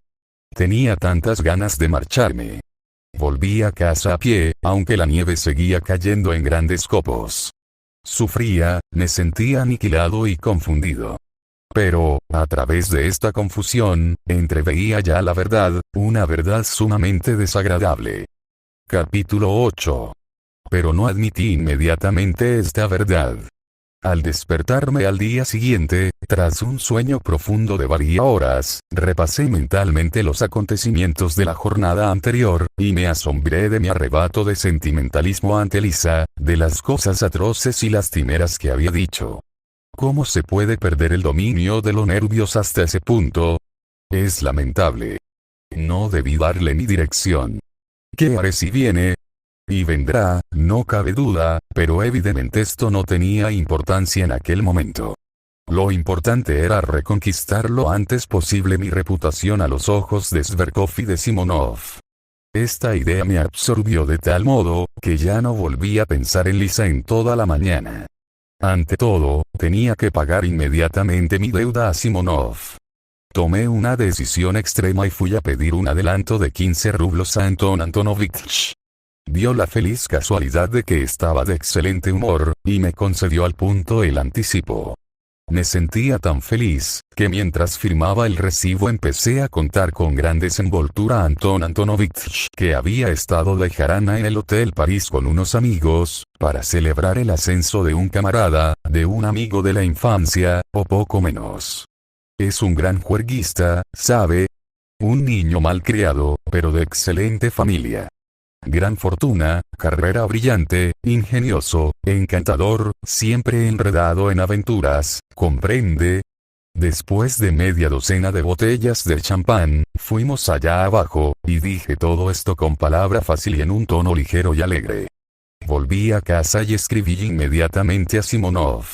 Tenía tantas ganas de marcharme. Volví a casa a pie, aunque la nieve seguía cayendo en grandes copos. Sufría, me sentía aniquilado y confundido. Pero, a través de esta confusión, entreveía ya la verdad, una verdad sumamente desagradable. Capítulo 8. Pero no admití inmediatamente esta verdad. Al despertarme al día siguiente, tras un sueño profundo de varias horas, repasé mentalmente los acontecimientos de la jornada anterior, y me asombré de mi arrebato de sentimentalismo ante Lisa, de las cosas atroces y lastimeras que había dicho. ¿Cómo se puede perder el dominio de los nervios hasta ese punto? Es lamentable. No debí darle mi dirección. ¿Qué haré si viene? Y vendrá, no cabe duda, pero evidentemente esto no tenía importancia en aquel momento. Lo importante era reconquistar lo antes posible mi reputación a los ojos de Zverkov y de Simonov. Esta idea me absorbió de tal modo, que ya no volví a pensar en Lisa en toda la mañana. Ante todo, tenía que pagar inmediatamente mi deuda a Simonov. Tomé una decisión extrema y fui a pedir un adelanto de 15 rublos a Anton Antonovich. Dio la feliz casualidad de que estaba de excelente humor, y me concedió al punto el anticipo. Me sentía tan feliz, que mientras firmaba el recibo empecé a contar con gran desenvoltura a Anton Antonovich que había estado de jarana en el Hotel París con unos amigos, para celebrar el ascenso de un camarada, de un amigo de la infancia, o poco menos. Es un gran juerguista, ¿sabe? Un niño mal criado, pero de excelente familia. Gran fortuna, carrera brillante, ingenioso, encantador, siempre enredado en aventuras, ¿comprende? Después de media docena de botellas de champán, fuimos allá abajo, y dije todo esto con palabra fácil y en un tono ligero y alegre. Volví a casa y escribí inmediatamente a Simonov.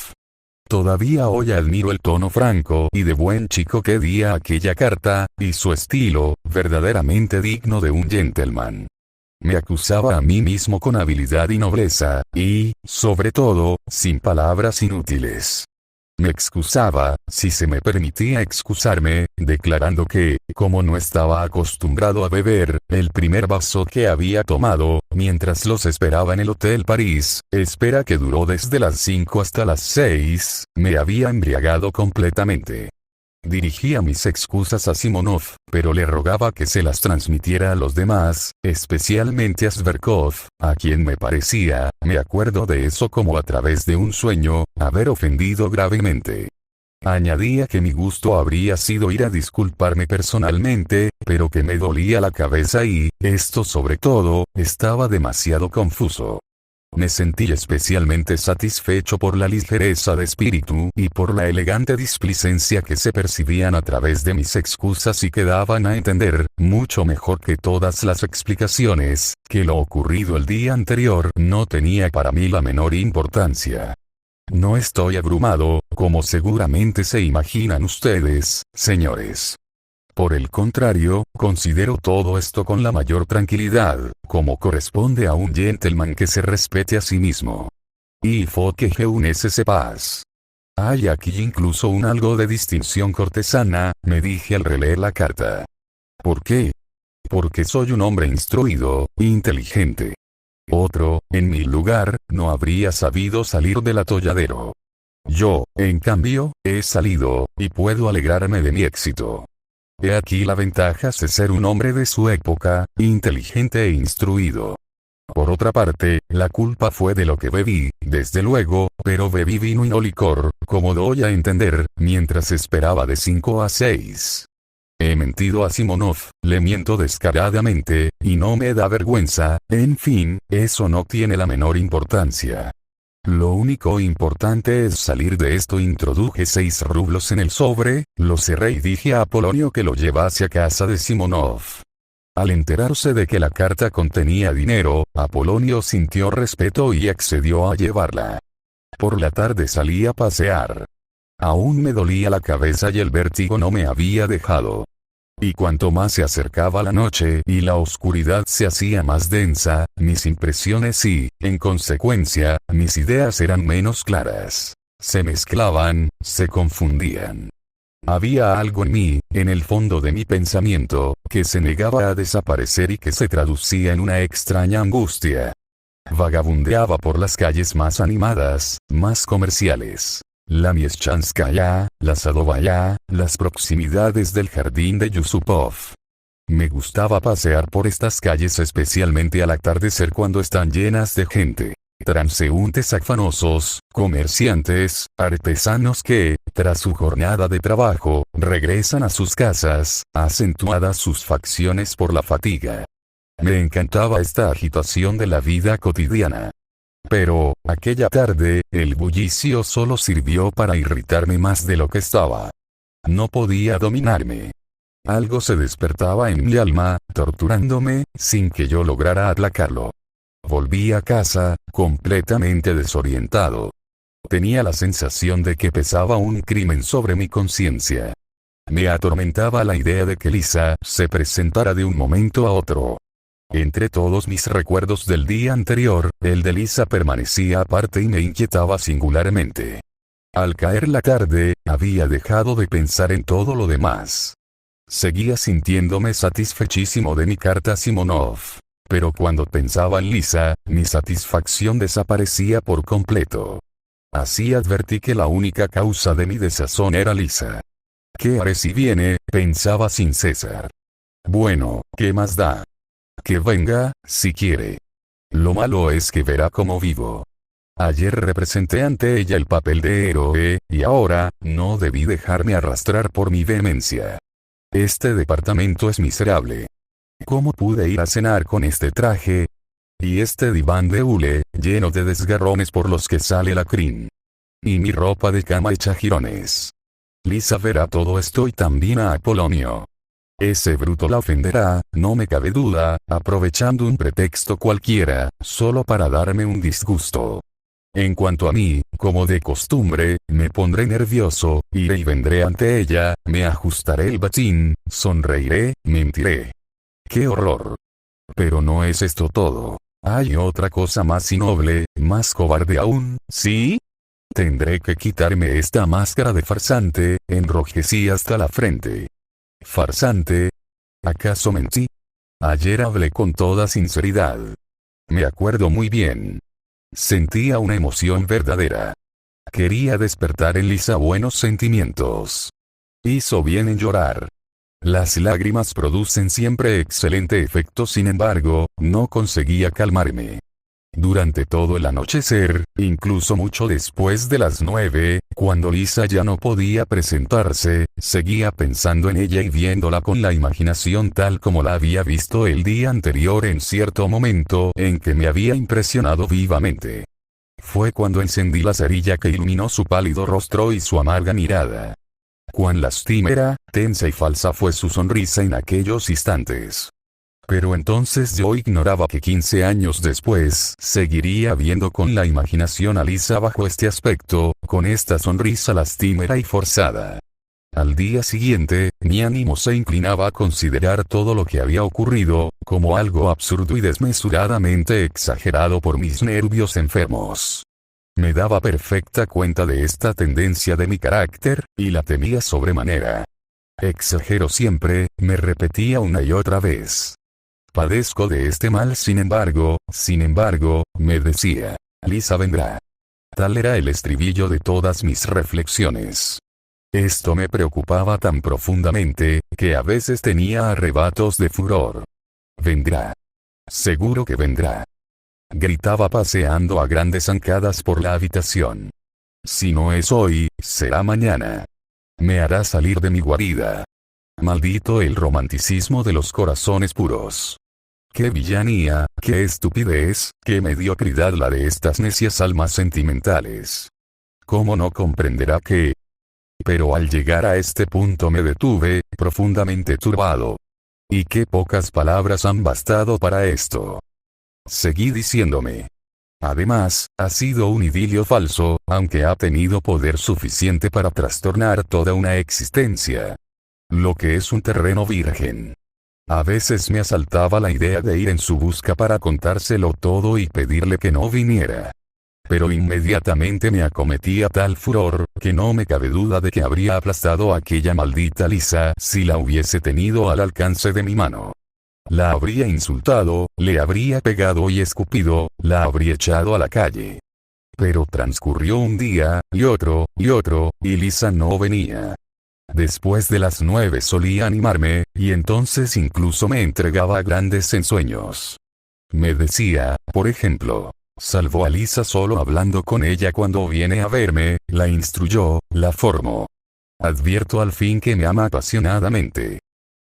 Todavía hoy admiro el tono franco y de buen chico que di a aquella carta, y su estilo, verdaderamente digno de un gentleman. Me acusaba a mí mismo con habilidad y nobleza, y, sobre todo, sin palabras inútiles. Me excusaba, si se me permitía excusarme, declarando que, como no estaba acostumbrado a beber, el primer vaso que había tomado, mientras los esperaba en el Hotel París, espera que duró desde las 5 hasta las 6, me había embriagado completamente. Dirigía mis excusas a Simonov, pero le rogaba que se las transmitiera a los demás, especialmente a Zverkov, a quien me parecía, me acuerdo de eso como a través de un sueño, haber ofendido gravemente. Añadía que mi gusto habría sido ir a disculparme personalmente, pero que me dolía la cabeza y, esto sobre todo, estaba demasiado confuso. Me sentí especialmente satisfecho por la ligereza de espíritu y por la elegante displicencia que se percibían a través de mis excusas y que daban a entender, mucho mejor que todas las explicaciones, que lo ocurrido el día anterior no tenía para mí la menor importancia. No estoy abrumado, como seguramente se imaginan ustedes, señores. Por el contrario, considero todo esto con la mayor tranquilidad, como corresponde a un gentleman que se respete a sí mismo. Il faut que je ne se paz. Hay aquí incluso un algo de distinción cortesana, me dije al releer la carta. ¿Por qué? Porque soy un hombre instruido, inteligente. Otro, en mi lugar, no habría sabido salir del atolladero. Yo, en cambio, he salido, y puedo alegrarme de mi éxito. He aquí la ventaja de ser un hombre de su época, inteligente e instruido. Por otra parte, la culpa fue de lo que bebí, desde luego, pero bebí vino y no licor, como doy a entender, mientras esperaba de 5 a 6. He mentido a Simonov, le miento descaradamente, y no me da vergüenza, en fin, eso no tiene la menor importancia. Lo único importante es salir de esto. Introduje 6 rublos en el sobre, lo cerré y dije a Apolonio que lo llevase a casa de Simonov. Al enterarse de que la carta contenía dinero, Apolonio sintió respeto y accedió a llevarla. Por la tarde salí a pasear. Aún me dolía la cabeza y el vértigo no me había dejado. Y cuanto más se acercaba la noche y la oscuridad se hacía más densa, mis impresiones y, en consecuencia, mis ideas eran menos claras. Se mezclaban, se confundían. Había algo en mí, en el fondo de mi pensamiento, que se negaba a desaparecer y que se traducía en una extraña angustia. Vagabundeaba por las calles más animadas, más comerciales. La Mieszchanskaya, la Sadovaya, las proximidades del jardín de Yusupov. Me gustaba pasear por estas calles especialmente al atardecer cuando están llenas de gente. Transeúntes afanosos, comerciantes, artesanos que, tras su jornada de trabajo, regresan a sus casas, acentuadas sus facciones por la fatiga. Me encantaba esta agitación de la vida cotidiana. Pero, aquella tarde, el bullicio solo sirvió para irritarme más de lo que estaba. No podía dominarme. Algo se despertaba en mi alma, torturándome, sin que yo lograra aplacarlo. Volví a casa, completamente desorientado. Tenía la sensación de que pesaba un crimen sobre mi conciencia. Me atormentaba la idea de que Lisa se presentara de un momento a otro. Entre todos mis recuerdos del día anterior, el de Lisa permanecía aparte y me inquietaba singularmente. Al caer la tarde, había dejado de pensar en todo lo demás. Seguía sintiéndome satisfechísimo de mi carta a Simonov. Pero cuando pensaba en Lisa, mi satisfacción desaparecía por completo. Así advertí que la única causa de mi desazón era Lisa. ¿Qué haré si viene?, pensaba sin cesar. Bueno, ¿qué más da? Que venga, si quiere. Lo malo es que verá cómo vivo. Ayer representé ante ella el papel de héroe, y ahora, no debí dejarme arrastrar por mi vehemencia. Este departamento es miserable. ¿Cómo pude ir a cenar con este traje? Y este diván de hule, lleno de desgarrones por los que sale la crin. Y mi ropa de cama hecha jirones. Lisa verá todo esto y también a Apolonio. Ese bruto la ofenderá, no me cabe duda, aprovechando un pretexto cualquiera, solo para darme un disgusto. En cuanto a mí, como de costumbre, me pondré nervioso, iré y vendré ante ella, me ajustaré el batín, sonreiré, mentiré. ¡Qué horror! Pero no es esto todo. Hay otra cosa más innoble, más cobarde aún, ¿sí? Tendré que quitarme esta máscara de farsante, enrojecí hasta la frente. ¿Farsante? ¿Acaso mentí? Ayer hablé con toda sinceridad. Me acuerdo muy bien. Sentía una emoción verdadera. Quería despertar en Lisa buenos sentimientos. Hizo bien en llorar. Las lágrimas producen siempre excelente efecto, sin embargo, no conseguía calmarme. Durante todo el anochecer, incluso mucho después de las 9, cuando Lisa ya no podía presentarse, seguía pensando en ella y viéndola con la imaginación tal como la había visto el día anterior en cierto momento en que me había impresionado vivamente. Fue cuando encendí la cerilla que iluminó su pálido rostro y su amarga mirada. Cuán lastimera, tensa y falsa fue su sonrisa en aquellos instantes. Pero entonces yo ignoraba que 15 años después, seguiría viendo con la imaginación a Lisa bajo este aspecto, con esta sonrisa lastimera y forzada. Al día siguiente, mi ánimo se inclinaba a considerar todo lo que había ocurrido, como algo absurdo y desmesuradamente exagerado por mis nervios enfermos. Me daba perfecta cuenta de esta tendencia de mi carácter, y la temía sobremanera. Exagero siempre, me repetía una y otra vez. Padezco de este mal, sin embargo, me decía. Lisa vendrá. Tal era el estribillo de todas mis reflexiones. Esto me preocupaba tan profundamente, que a veces tenía arrebatos de furor. Vendrá. Seguro que vendrá. Gritaba paseando a grandes zancadas por la habitación. Si no es hoy, será mañana. Me hará salir de mi guarida. Maldito el romanticismo de los corazones puros. ¡Qué villanía, qué estupidez, qué mediocridad la de estas necias almas sentimentales! ¿Cómo no comprenderá que? Pero al llegar a este punto me detuve, profundamente turbado. Y qué pocas palabras han bastado para esto. Seguí diciéndome. Además, ha sido un idilio falso, aunque ha tenido poder suficiente para trastornar toda una existencia. lo que es un terreno virgen. A veces me asaltaba la idea de ir en su busca para contárselo todo y pedirle que no viniera. Pero inmediatamente me acometía tal furor, que no me cabe duda de que habría aplastado a aquella maldita Lisa si la hubiese tenido al alcance de mi mano. La habría insultado, le habría pegado y escupido, la habría echado a la calle. Pero transcurrió un día, y otro, y Lisa no venía. Después de las 9 solía animarme, y entonces incluso me entregaba a grandes ensueños. Me decía, por ejemplo, salvo a Lisa solo hablando con ella cuando viene a verme, la instruyo, la formo. Advierto al fin que me ama apasionadamente.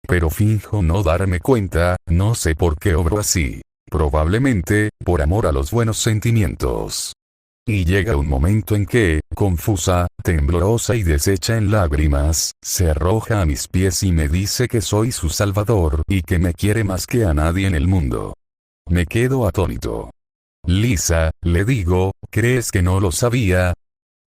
Pero finjo no darme cuenta, no sé por qué obro así. Probablemente, por amor a los buenos sentimientos. Y llega un momento en que, confusa, temblorosa y deshecha en lágrimas, se arroja a mis pies y me dice que soy su salvador y que me quiere más que a nadie en el mundo. Me quedo atónito. Lisa, le digo, ¿crees que no lo sabía?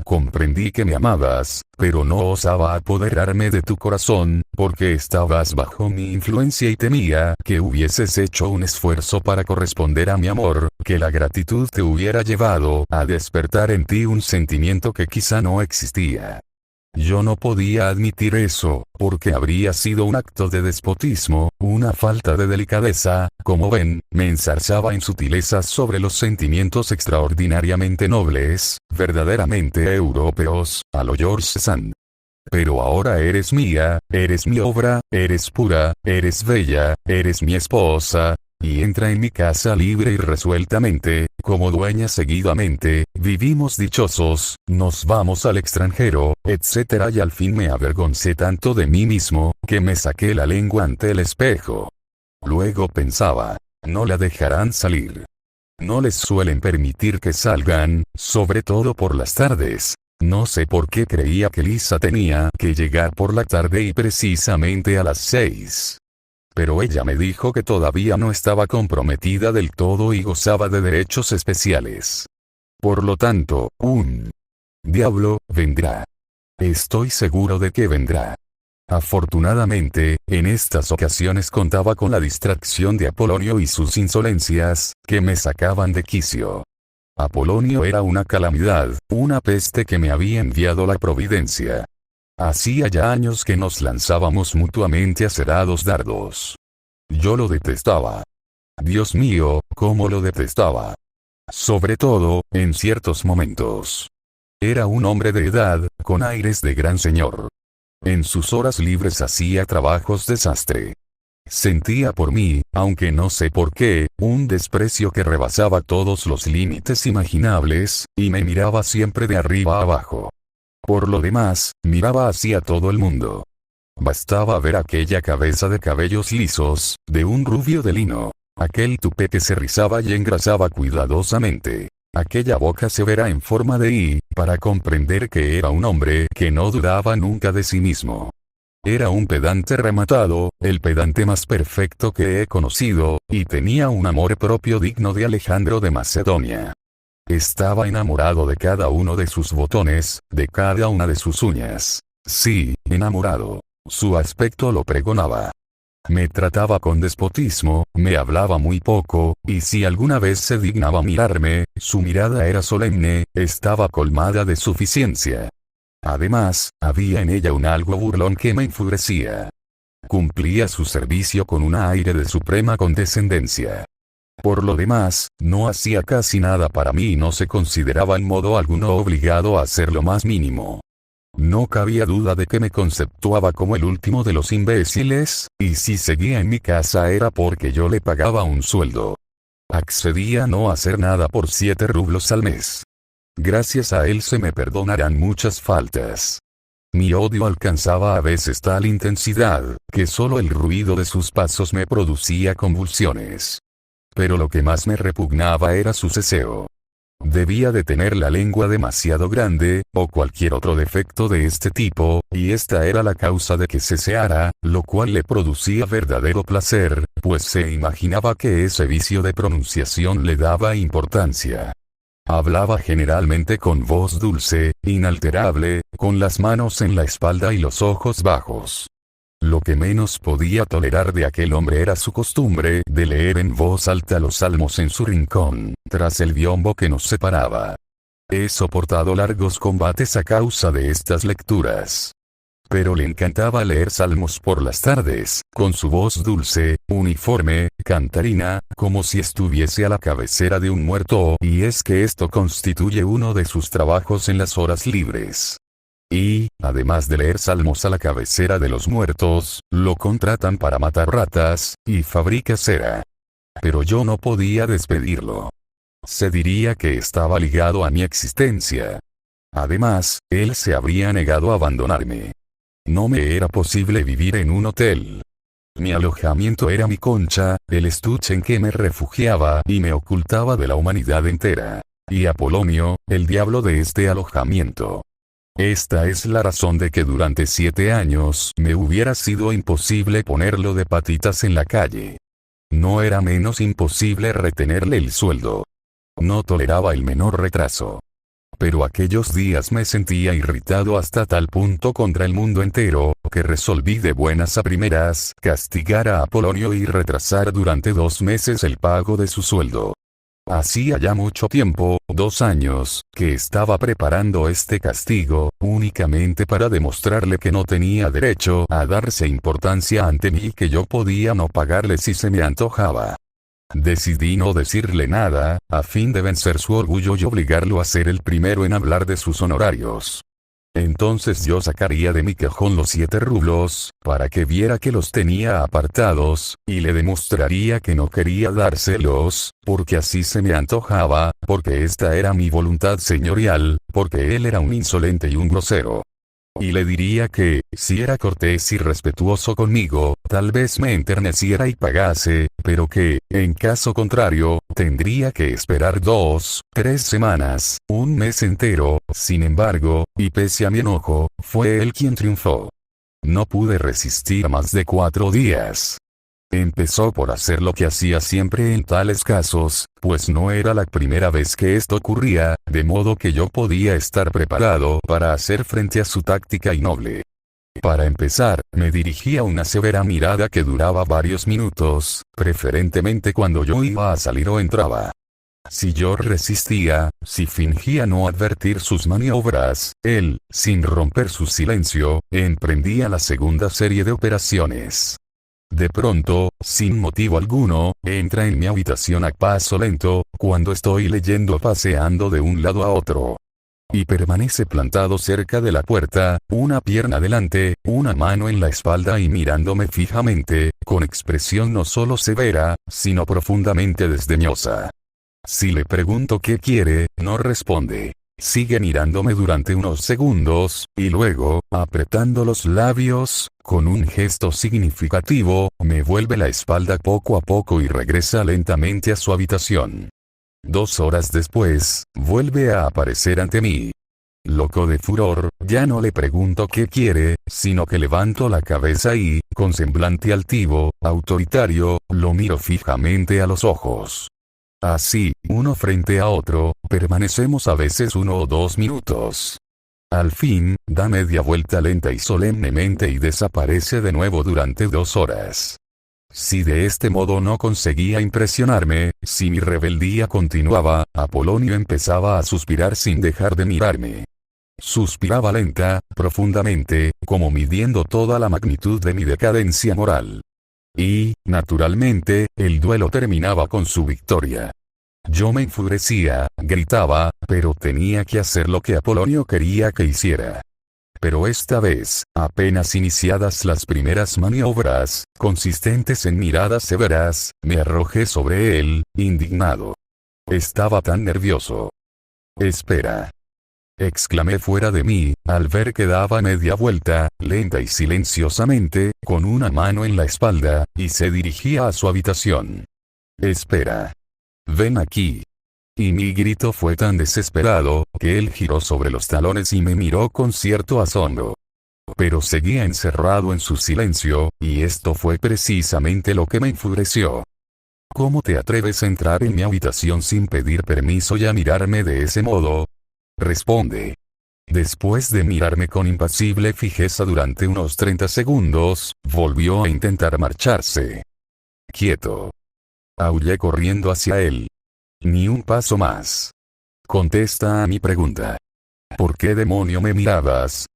Comprendí que me amabas, pero no osaba apoderarme de tu corazón, porque estabas bajo mi influencia y temía que hubieses hecho un esfuerzo para corresponder a mi amor, que la gratitud te hubiera llevado a despertar en ti un sentimiento que quizá no existía. Yo no podía admitir eso, porque habría sido un acto de despotismo, una falta de delicadeza. Como ven, me ensarzaba en sutilezas sobre los sentimientos extraordinariamente nobles, verdaderamente europeos, a lo George Sand. Pero ahora eres mía, eres mi obra, eres pura, eres bella, eres mi esposa. Y entra en mi casa libre y resueltamente, como dueña seguidamente, vivimos dichosos, nos vamos al extranjero, etc. Y al fin me avergoncé tanto de mí mismo, que me saqué la lengua ante el espejo. Luego pensaba, no la dejarán salir. No les suelen permitir que salgan, sobre todo por las tardes. No sé por qué creía que Lisa tenía que llegar por la tarde y precisamente a las 6. Pero ella me dijo que todavía no estaba comprometida del todo y gozaba de derechos especiales. Por lo tanto, un diablo vendrá. Estoy seguro de que vendrá. Afortunadamente, en estas ocasiones contaba con la distracción de Apolonio y sus insolencias, que me sacaban de quicio. Apolonio era una calamidad, una peste que me había enviado la providencia. Hacía ya años que nos lanzábamos mutuamente acerados dardos. Yo lo detestaba. Dios mío, cómo lo detestaba. Sobre todo, en ciertos momentos. Era un hombre de edad, con aires de gran señor. En sus horas libres hacía trabajos de sastre. Sentía por mí, aunque no sé por qué, un desprecio que rebasaba todos los límites imaginables, y me miraba siempre de arriba a abajo. Por lo demás, miraba hacia todo el mundo. Bastaba ver aquella cabeza de cabellos lisos, de un rubio de lino, aquel tupé que se rizaba y engrasaba cuidadosamente, aquella boca severa en forma de I, para comprender que era un hombre que no dudaba nunca de sí mismo. Era un pedante rematado, el pedante más perfecto que he conocido, y tenía un amor propio digno de Alejandro de Macedonia. Estaba enamorado de cada uno de sus botones, de cada una de sus uñas. Sí, enamorado. Su aspecto lo pregonaba. Me trataba con despotismo, me hablaba muy poco, y si alguna vez se dignaba mirarme, su mirada era solemne, estaba colmada de suficiencia. Además, había en ella un algo burlón que me enfurecía. Cumplía su servicio con un aire de suprema condescendencia. Por lo demás, no hacía casi nada para mí y no se consideraba en modo alguno obligado a hacer lo más mínimo. No cabía duda de que me conceptuaba como el último de los imbéciles, y si seguía en mi casa era porque yo le pagaba un sueldo. Accedía a no hacer nada por 7 rublos al mes. Gracias a él se me perdonarán muchas faltas. Mi odio alcanzaba a veces tal intensidad, que solo el ruido de sus pasos me producía convulsiones. Pero lo que más me repugnaba era su ceseo. Debía de tener la lengua demasiado grande, o cualquier otro defecto de este tipo, y esta era la causa de que ceseara, lo cual le producía verdadero placer, pues se imaginaba que ese vicio de pronunciación le daba importancia. Hablaba generalmente con voz dulce, inalterable, con las manos en la espalda y los ojos bajos. Lo que menos podía tolerar de aquel hombre era su costumbre de leer en voz alta los salmos en su rincón, tras el biombo que nos separaba. He soportado largos combates a causa de estas lecturas. Pero le encantaba leer salmos por las tardes, con su voz dulce, uniforme, cantarina, como si estuviese a la cabecera de un muerto, y es que esto constituye uno de sus trabajos en las horas libres. Y, además de leer salmos a la cabecera de los muertos, lo contratan para matar ratas, y fabrica cera. Pero yo no podía despedirlo. Se diría que estaba ligado a mi existencia. Además, él se habría negado a abandonarme. No me era posible vivir en un hotel. Mi alojamiento era mi concha, el estuche en que me refugiaba y me ocultaba de la humanidad entera. Y Apolonio, el diablo de este alojamiento. Esta es la razón de que durante 7 años me hubiera sido imposible ponerlo de patitas en la calle. No era menos imposible retenerle el sueldo. No toleraba el menor retraso. Pero aquellos días me sentía irritado hasta tal punto contra el mundo entero, que resolví de buenas a primeras castigar a Apolonio y retrasar durante 2 meses el pago de su sueldo. Hacía ya mucho tiempo, 2 años, que estaba preparando este castigo, únicamente para demostrarle que no tenía derecho a darse importancia ante mí y que yo podía no pagarle si se me antojaba. Decidí no decirle nada, a fin de vencer su orgullo y obligarlo a ser el primero en hablar de sus honorarios. Entonces yo sacaría de mi cajón los 7 rublos, para que viera que los tenía apartados, y le demostraría que no quería dárselos, porque así se me antojaba, porque esta era mi voluntad señorial, porque él era un insolente y un grosero. Y le diría que, si era cortés y respetuoso conmigo, tal vez me enterneciera y pagase, pero que, en caso contrario, tendría que esperar 2, 3 semanas, 1 mes entero. Sin embargo, y pese a mi enojo, fue él quien triunfó. No pude resistir más de 4 días. Empezó por hacer lo que hacía siempre en tales casos, pues no era la primera vez que esto ocurría, de modo que yo podía estar preparado para hacer frente a su táctica innoble. Para empezar, me dirigía una severa mirada que duraba varios minutos, preferentemente cuando yo iba a salir o entraba. Si yo resistía, si fingía no advertir sus maniobras, él, sin romper su silencio, emprendía la segunda serie de operaciones. De pronto, sin motivo alguno, entra en mi habitación a paso lento, cuando estoy leyendo paseando de un lado a otro. Y permanece plantado cerca de la puerta, una pierna delante, una mano en la espalda y mirándome fijamente, con expresión no solo severa, sino profundamente desdeñosa. Si le pregunto qué quiere, no responde. Sigue mirándome durante unos segundos, y luego, apretando los labios, con un gesto significativo, me vuelve la espalda poco a poco y regresa lentamente a su habitación. 2 horas después, vuelve a aparecer ante mí. Loco de furor, ya no le pregunto qué quiere, sino que levanto la cabeza y, con semblante altivo, autoritario, lo miro fijamente a los ojos. Así, uno frente a otro, permanecemos a veces 1 o 2 minutos. Al fin, da media vuelta lenta y solemnemente y desaparece de nuevo durante 2 horas. Si de este modo no conseguía impresionarme, si mi rebeldía continuaba, Apolonio empezaba a suspirar sin dejar de mirarme. Suspiraba lenta, profundamente, como midiendo toda la magnitud de mi decadencia moral. Y, naturalmente, el duelo terminaba con su victoria. Yo me enfurecía, gritaba, pero tenía que hacer lo que Apolonio quería que hiciera. Pero esta vez, apenas iniciadas las primeras maniobras, consistentes en miradas severas, me arrojé sobre él, indignado. Estaba tan nervioso. «Espera», exclamé fuera de mí, al ver que daba media vuelta, lenta y silenciosamente, con una mano en la espalda, y se dirigía a su habitación. «Espera. Ven aquí». Y mi grito fue tan desesperado, que él giró sobre los talones y me miró con cierto asombro. Pero seguía encerrado en su silencio, y esto fue precisamente lo que me enfureció. «¿Cómo te atreves a entrar en mi habitación sin pedir permiso y a mirarme de ese modo? Responde». Después de mirarme con impasible fijeza durante unos 30 segundos, volvió a intentar marcharse. Quieto. Aullé corriendo hacia él. Ni un paso más. Contesta a mi pregunta. ¿Por qué demonio me mirabas?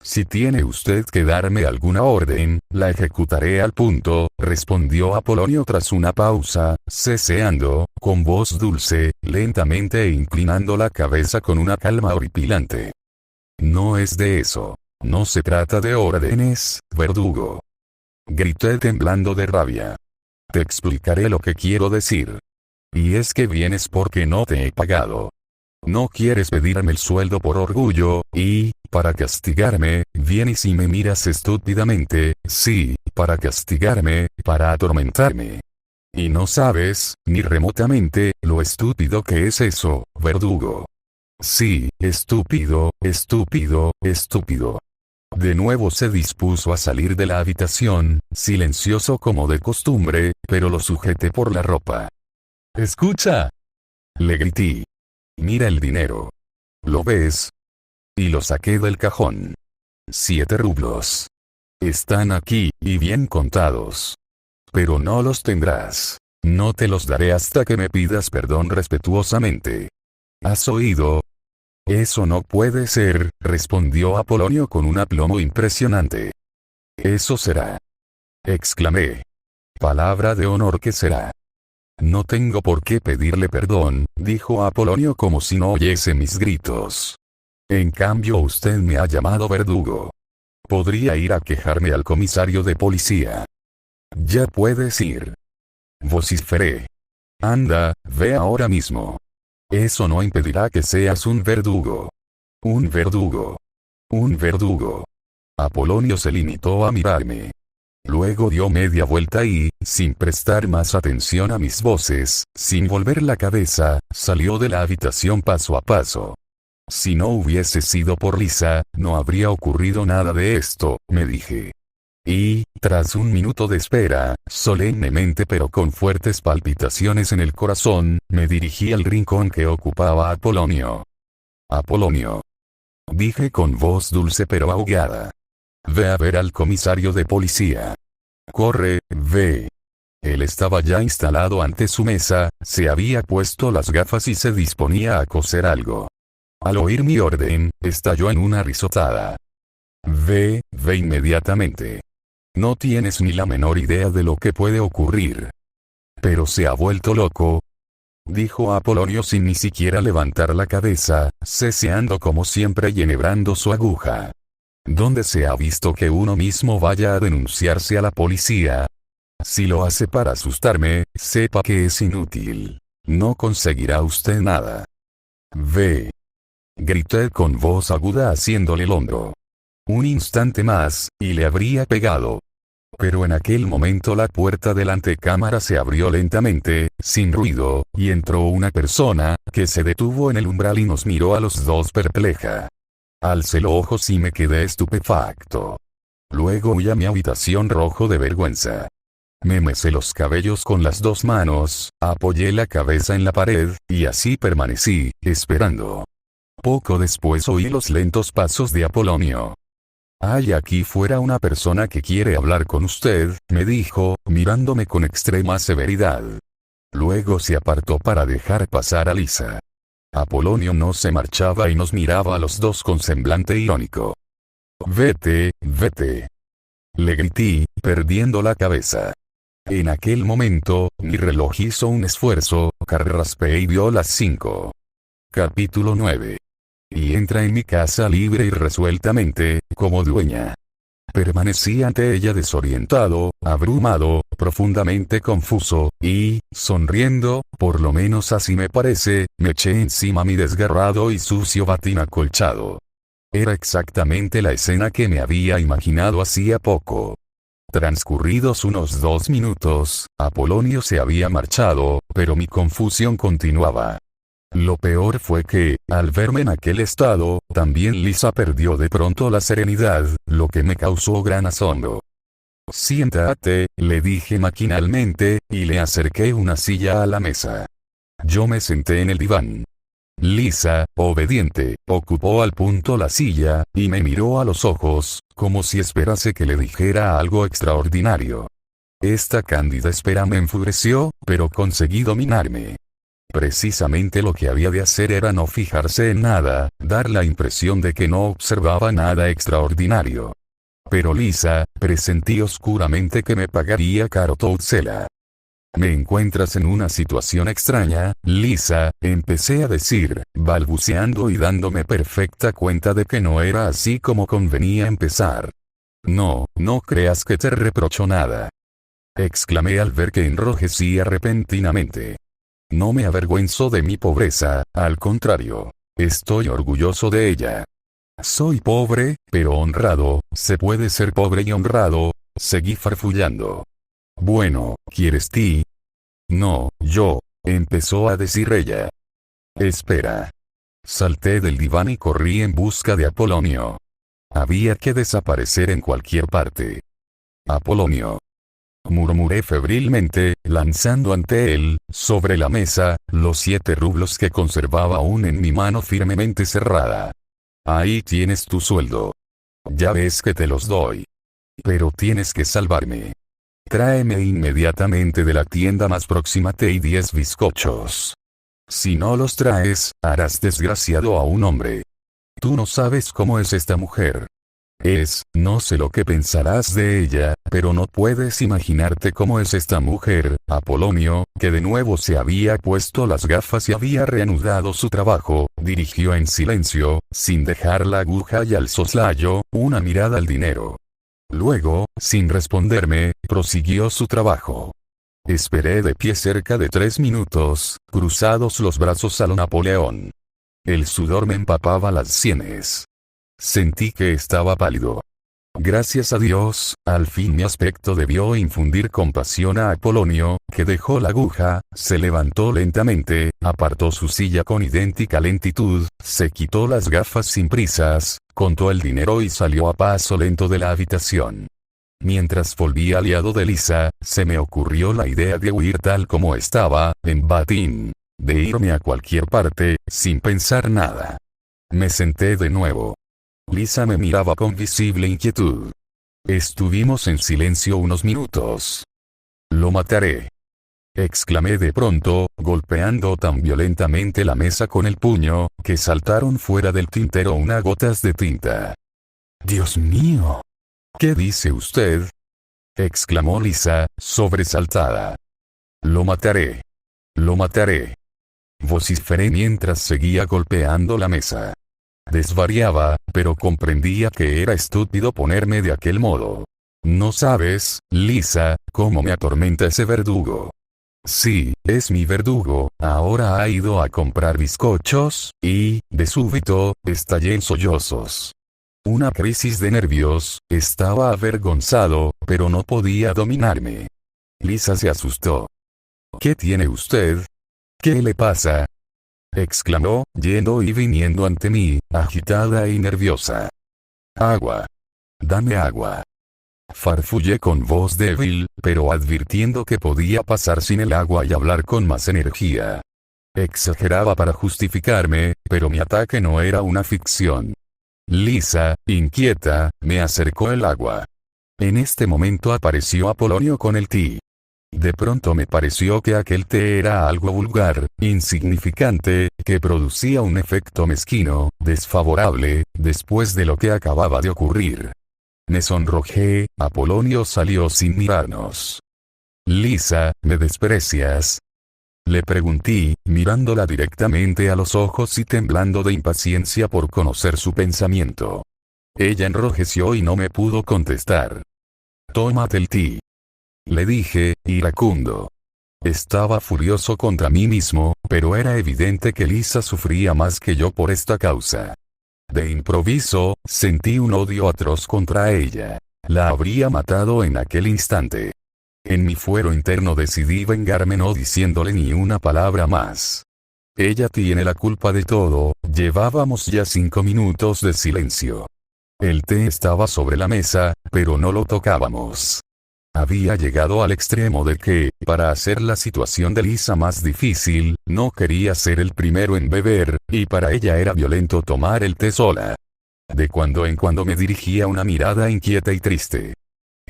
Si tiene usted que darme alguna orden, la ejecutaré al punto, respondió Apolonio tras una pausa, ceceando, con voz dulce, lentamente e inclinando la cabeza con una calma horripilante. No es de eso. No se trata de órdenes, verdugo. Grité temblando de rabia. Te explicaré lo que quiero decir. Y es que vienes porque no te he pagado. No quieres pedirme el sueldo por orgullo, y, para castigarme, vienes y me miras estúpidamente, sí, para castigarme, para atormentarme. Y no sabes, ni remotamente, lo estúpido que es eso, verdugo. Sí, estúpido, estúpido, estúpido. De nuevo se dispuso a salir de la habitación, silencioso como de costumbre, pero lo sujeté por la ropa. ¡Escucha!, le grité. Mira el dinero. ¿Lo ves? Y lo saqué del cajón. 7 rublos. Están aquí, y bien contados. Pero no los tendrás. No te los daré hasta que me pidas perdón respetuosamente. ¿Has oído? Eso no puede ser, respondió Apolonio con un aplomo impresionante. Eso será. Exclamé. Palabra de honor que será. No tengo por qué pedirle perdón, dijo Apolonio como si no oyese mis gritos. En cambio usted me ha llamado verdugo. Podría ir a quejarme al comisario de policía. Ya puedes ir. Vociferé. Anda, ve ahora mismo. Eso no impedirá que seas un verdugo. Un verdugo. Un verdugo. Apolonio se limitó a mirarme. Luego dio media vuelta y, sin prestar más atención a mis voces, sin volver la cabeza, salió de la habitación paso a paso. Si no hubiese sido por Lisa, no habría ocurrido nada de esto, me dije. Y, tras un minuto de espera, solemnemente pero con fuertes palpitaciones en el corazón, me dirigí al rincón que ocupaba Apolonio. Apolonio. Dije con voz dulce pero ahogada. Ve a ver al comisario de policía. Corre, ve. Él estaba ya instalado ante su mesa, se había puesto las gafas y se disponía a coser algo. Al oír mi orden, estalló en una risotada. Ve inmediatamente. No tienes ni la menor idea de lo que puede ocurrir. Pero se ha vuelto loco, dijo Apolonio sin ni siquiera levantar la cabeza, ceceando como siempre y enhebrando su aguja. ¿Dónde se ha visto que uno mismo vaya a denunciarse a la policía? Si lo hace para asustarme, sepa que es inútil. No conseguirá usted nada. Ve. Grité con voz aguda haciéndole el hombro. Un instante más, y le habría pegado. Pero en aquel momento la puerta de la antecámara se abrió lentamente, sin ruido, y entró una persona, que se detuvo en el umbral y nos miró a los dos perpleja. Alcé los ojos y me quedé estupefacto. Luego huí a mi habitación rojo de vergüenza. Me mesé los cabellos con las dos manos, apoyé la cabeza en la pared, y así permanecí, esperando. Poco después oí los lentos pasos de Apolonio. Hay aquí fuera una persona que quiere hablar con usted, me dijo, mirándome con extrema severidad. Luego se apartó para dejar pasar a Lisa. Apolonio no se marchaba y nos miraba a los dos con semblante irónico. Vete, vete. Le grité, perdiendo la cabeza. En aquel momento, mi reloj hizo un esfuerzo, carraspeé y vio las 5. Capítulo 9. Y entra en mi casa libre y resueltamente, como dueña. Permanecí ante ella desorientado, abrumado, profundamente confuso, y, sonriendo, por lo menos así me parece, me eché encima mi desgarrado y sucio batín acolchado. Era exactamente la escena que me había imaginado hacía poco. Transcurridos unos 2 minutos, Apolonio se había marchado, pero mi confusión continuaba. Lo peor fue que, al verme en aquel estado, también Lisa perdió de pronto la serenidad, lo que me causó gran asombro. Siéntate, le dije maquinalmente, y le acerqué una silla a la mesa. Yo me senté en el diván. Lisa, obediente, ocupó al punto la silla, y me miró a los ojos, como si esperase que le dijera algo extraordinario. Esta cándida espera me enfureció, pero conseguí dominarme. Precisamente lo que había de hacer era no fijarse en nada, dar la impresión de que no observaba nada extraordinario. Pero Lisa, presentí oscuramente que me pagaría caro Toutzela. Me encuentras en una situación extraña, Lisa, empecé a decir, balbuceando y dándome perfecta cuenta de que no era así como convenía empezar. No creas que te reprocho nada. Exclamé al ver que enrojecía repentinamente. No me avergüenzo de mi pobreza, al contrario. Estoy orgulloso de ella. Soy pobre, pero honrado, se puede ser pobre y honrado, seguí farfullando. Bueno, ¿quieres ti? No, yo, empezó a decir ella. Espera. Salté del diván y corrí en busca de Apolonio. Había que desaparecer en cualquier parte. Apolonio. Murmuré febrilmente, lanzando ante él, sobre la mesa, los 7 rublos que conservaba aún en mi mano firmemente cerrada. Ahí tienes tu sueldo. Ya ves que te los doy. Pero tienes que salvarme. Tráeme inmediatamente de la tienda más próxima té y 10 bizcochos. Si no los traes, harás desgraciado a un hombre. Tú no sabes cómo es esta mujer. No sé lo que pensarás de ella, pero no puedes imaginarte cómo es esta mujer. Apolonio, que de nuevo se había puesto las gafas y había reanudado su trabajo, dirigió en silencio, sin dejar la aguja y al soslayo, una mirada al dinero. Luego, sin responderme, prosiguió su trabajo. Esperé de pie cerca de 3 minutos, cruzados los brazos a lo Napoleón. El sudor me empapaba las sienes. Sentí que estaba pálido. Gracias a Dios, al fin mi aspecto debió infundir compasión a Apolonio, que dejó la aguja, se levantó lentamente, apartó su silla con idéntica lentitud, se quitó las gafas sin prisas, contó el dinero y salió a paso lento de la habitación. Mientras volvía aliado de Lisa, se me ocurrió la idea de huir tal como estaba, en batín. De irme a cualquier parte, sin pensar nada. Me senté de nuevo. Lisa me miraba con visible inquietud. Estuvimos en silencio unos minutos. «Lo mataré», exclamé de pronto, golpeando tan violentamente la mesa con el puño, que saltaron fuera del tintero unas gotas de tinta. «Dios mío. ¿Qué dice usted?», exclamó Lisa, sobresaltada. «Lo mataré. Lo mataré», vociferé mientras seguía golpeando la mesa. Desvariaba, pero comprendía que era estúpido ponerme de aquel modo. No sabes, Lisa, cómo me atormenta ese verdugo. Sí, es mi verdugo, ahora ha ido a comprar bizcochos, y, de súbito, estallé en sollozos. Una crisis de nervios, estaba avergonzado, pero no podía dominarme. Lisa se asustó. ¿Qué tiene usted? ¿Qué le pasa?, exclamó, yendo y viniendo ante mí, agitada y nerviosa. «Agua. Dame agua», farfullé con voz débil, pero advirtiendo que podía pasar sin el agua y hablar con más energía. Exageraba para justificarme, pero mi ataque no era una ficción. Lisa, inquieta, me acercó el agua. En este momento apareció Apolonio con el té. De pronto me pareció que aquel té era algo vulgar, insignificante, que producía un efecto mezquino, desfavorable, después de lo que acababa de ocurrir. Me sonrojé, Apolonio salió sin mirarnos. «Lisa, ¿me desprecias?», le pregunté, mirándola directamente a los ojos y temblando de impaciencia por conocer su pensamiento. Ella enrojeció y no me pudo contestar. «Tómate el té», le dije, iracundo. Estaba furioso contra mí mismo, pero era evidente que Lisa sufría más que yo por esta causa. De improviso, sentí un odio atroz contra ella. La habría matado en aquel instante. En mi fuero interno decidí vengarme no diciéndole ni una palabra más. Ella tiene la culpa de todo. Llevábamos ya 5 minutos de silencio. El té estaba sobre la mesa, pero no lo tocábamos. Había llegado al extremo de que, para hacer la situación de Lisa más difícil, no quería ser el primero en beber, y para ella era violento tomar el té sola. De cuando en cuando me dirigía una mirada inquieta y triste.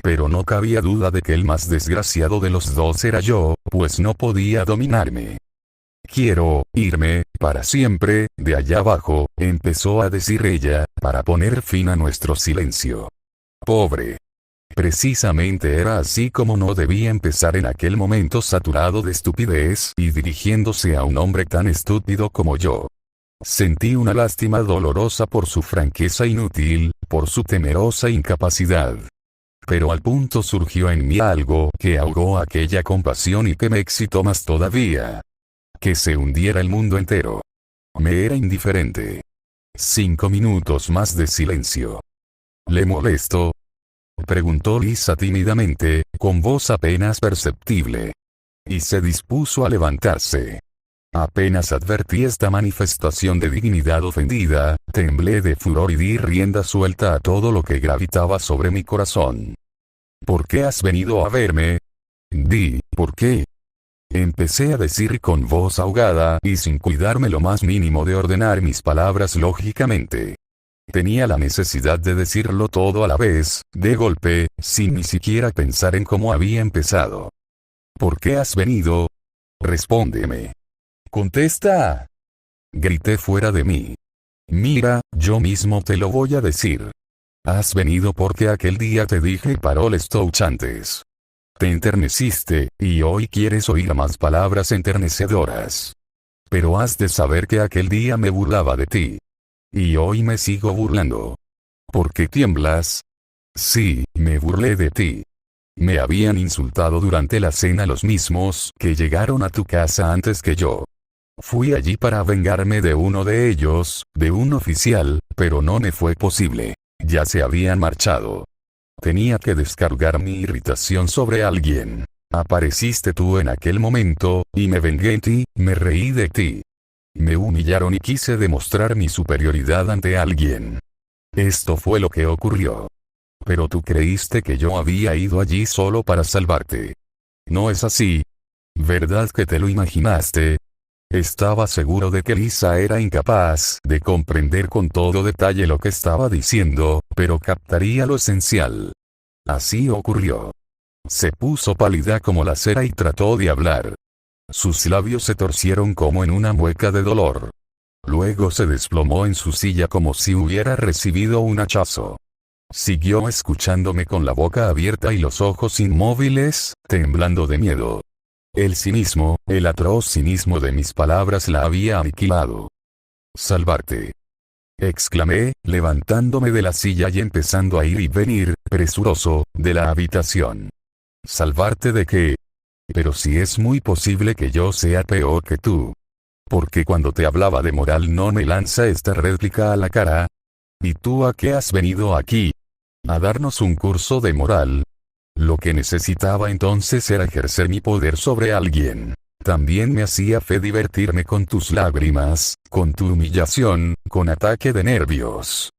Pero no cabía duda de que el más desgraciado de los dos era yo, pues no podía dominarme. Quiero irme, para siempre, de allá abajo, empezó a decir ella, para poner fin a nuestro silencio. Pobre. Precisamente era así como no debía empezar en aquel momento saturado de estupidez y dirigiéndose a un hombre tan estúpido como yo. Sentí una lástima dolorosa por su franqueza inútil, por su temerosa incapacidad. Pero al punto surgió en mí algo que ahogó aquella compasión y que me excitó más todavía. Que se hundiera el mundo entero. Me era indiferente. 5 minutos más de silencio. ¿Le molesto?, preguntó Lisa tímidamente, con voz apenas perceptible. Y se dispuso a levantarse. Apenas advertí esta manifestación de dignidad ofendida, temblé de furor y di rienda suelta a todo lo que gravitaba sobre mi corazón. ¿Por qué has venido a verme? ¿Por qué? Empecé a decir con voz ahogada y sin cuidarme lo más mínimo de ordenar mis palabras lógicamente. Tenía la necesidad de decirlo todo a la vez, de golpe, sin ni siquiera pensar en cómo había empezado. ¿Por qué has venido? Respóndeme. ¡Contesta! Grité fuera de mí. Mira, yo mismo te lo voy a decir. Has venido porque aquel día te dije paroles touchantes. Te enterneciste, y hoy quieres oír más palabras enternecedoras. Pero has de saber que aquel día me burlaba de ti. Y hoy me sigo burlando. ¿Por qué tiemblas? Sí, me burlé de ti. Me habían insultado durante la cena los mismos que llegaron a tu casa antes que yo. Fui allí para vengarme de uno de ellos, de un oficial, pero no me fue posible. Ya se habían marchado. Tenía que descargar mi irritación sobre alguien. Apareciste tú en aquel momento, y me vengué en ti, me reí de ti. Me humillaron y quise demostrar mi superioridad ante alguien. Esto fue lo que ocurrió. Pero tú creíste que yo había ido allí solo para salvarte. No es así. ¿Verdad que te lo imaginaste? Estaba seguro de que Lisa era incapaz de comprender con todo detalle lo que estaba diciendo, pero captaría lo esencial. Así ocurrió. Se puso pálida como la cera y trató de hablar. Sus labios se torcieron como en una mueca de dolor. Luego se desplomó en su silla como si hubiera recibido un hachazo. Siguió escuchándome con la boca abierta y los ojos inmóviles, temblando de miedo. El cinismo, el atroz cinismo de mis palabras la había aniquilado. Salvarte. Exclamé, levantándome de la silla y empezando a ir y venir, presuroso, de la habitación. ¿Salvarte de qué? Pero si es muy posible que yo sea peor que tú. Porque cuando te hablaba de moral no me lanza esta réplica a la cara. ¿Y tú a qué has venido aquí? ¿A darnos un curso de moral? Lo que necesitaba entonces era ejercer mi poder sobre alguien. También me hacía fe divertirme con tus lágrimas, con tu humillación, con ataque de nervios.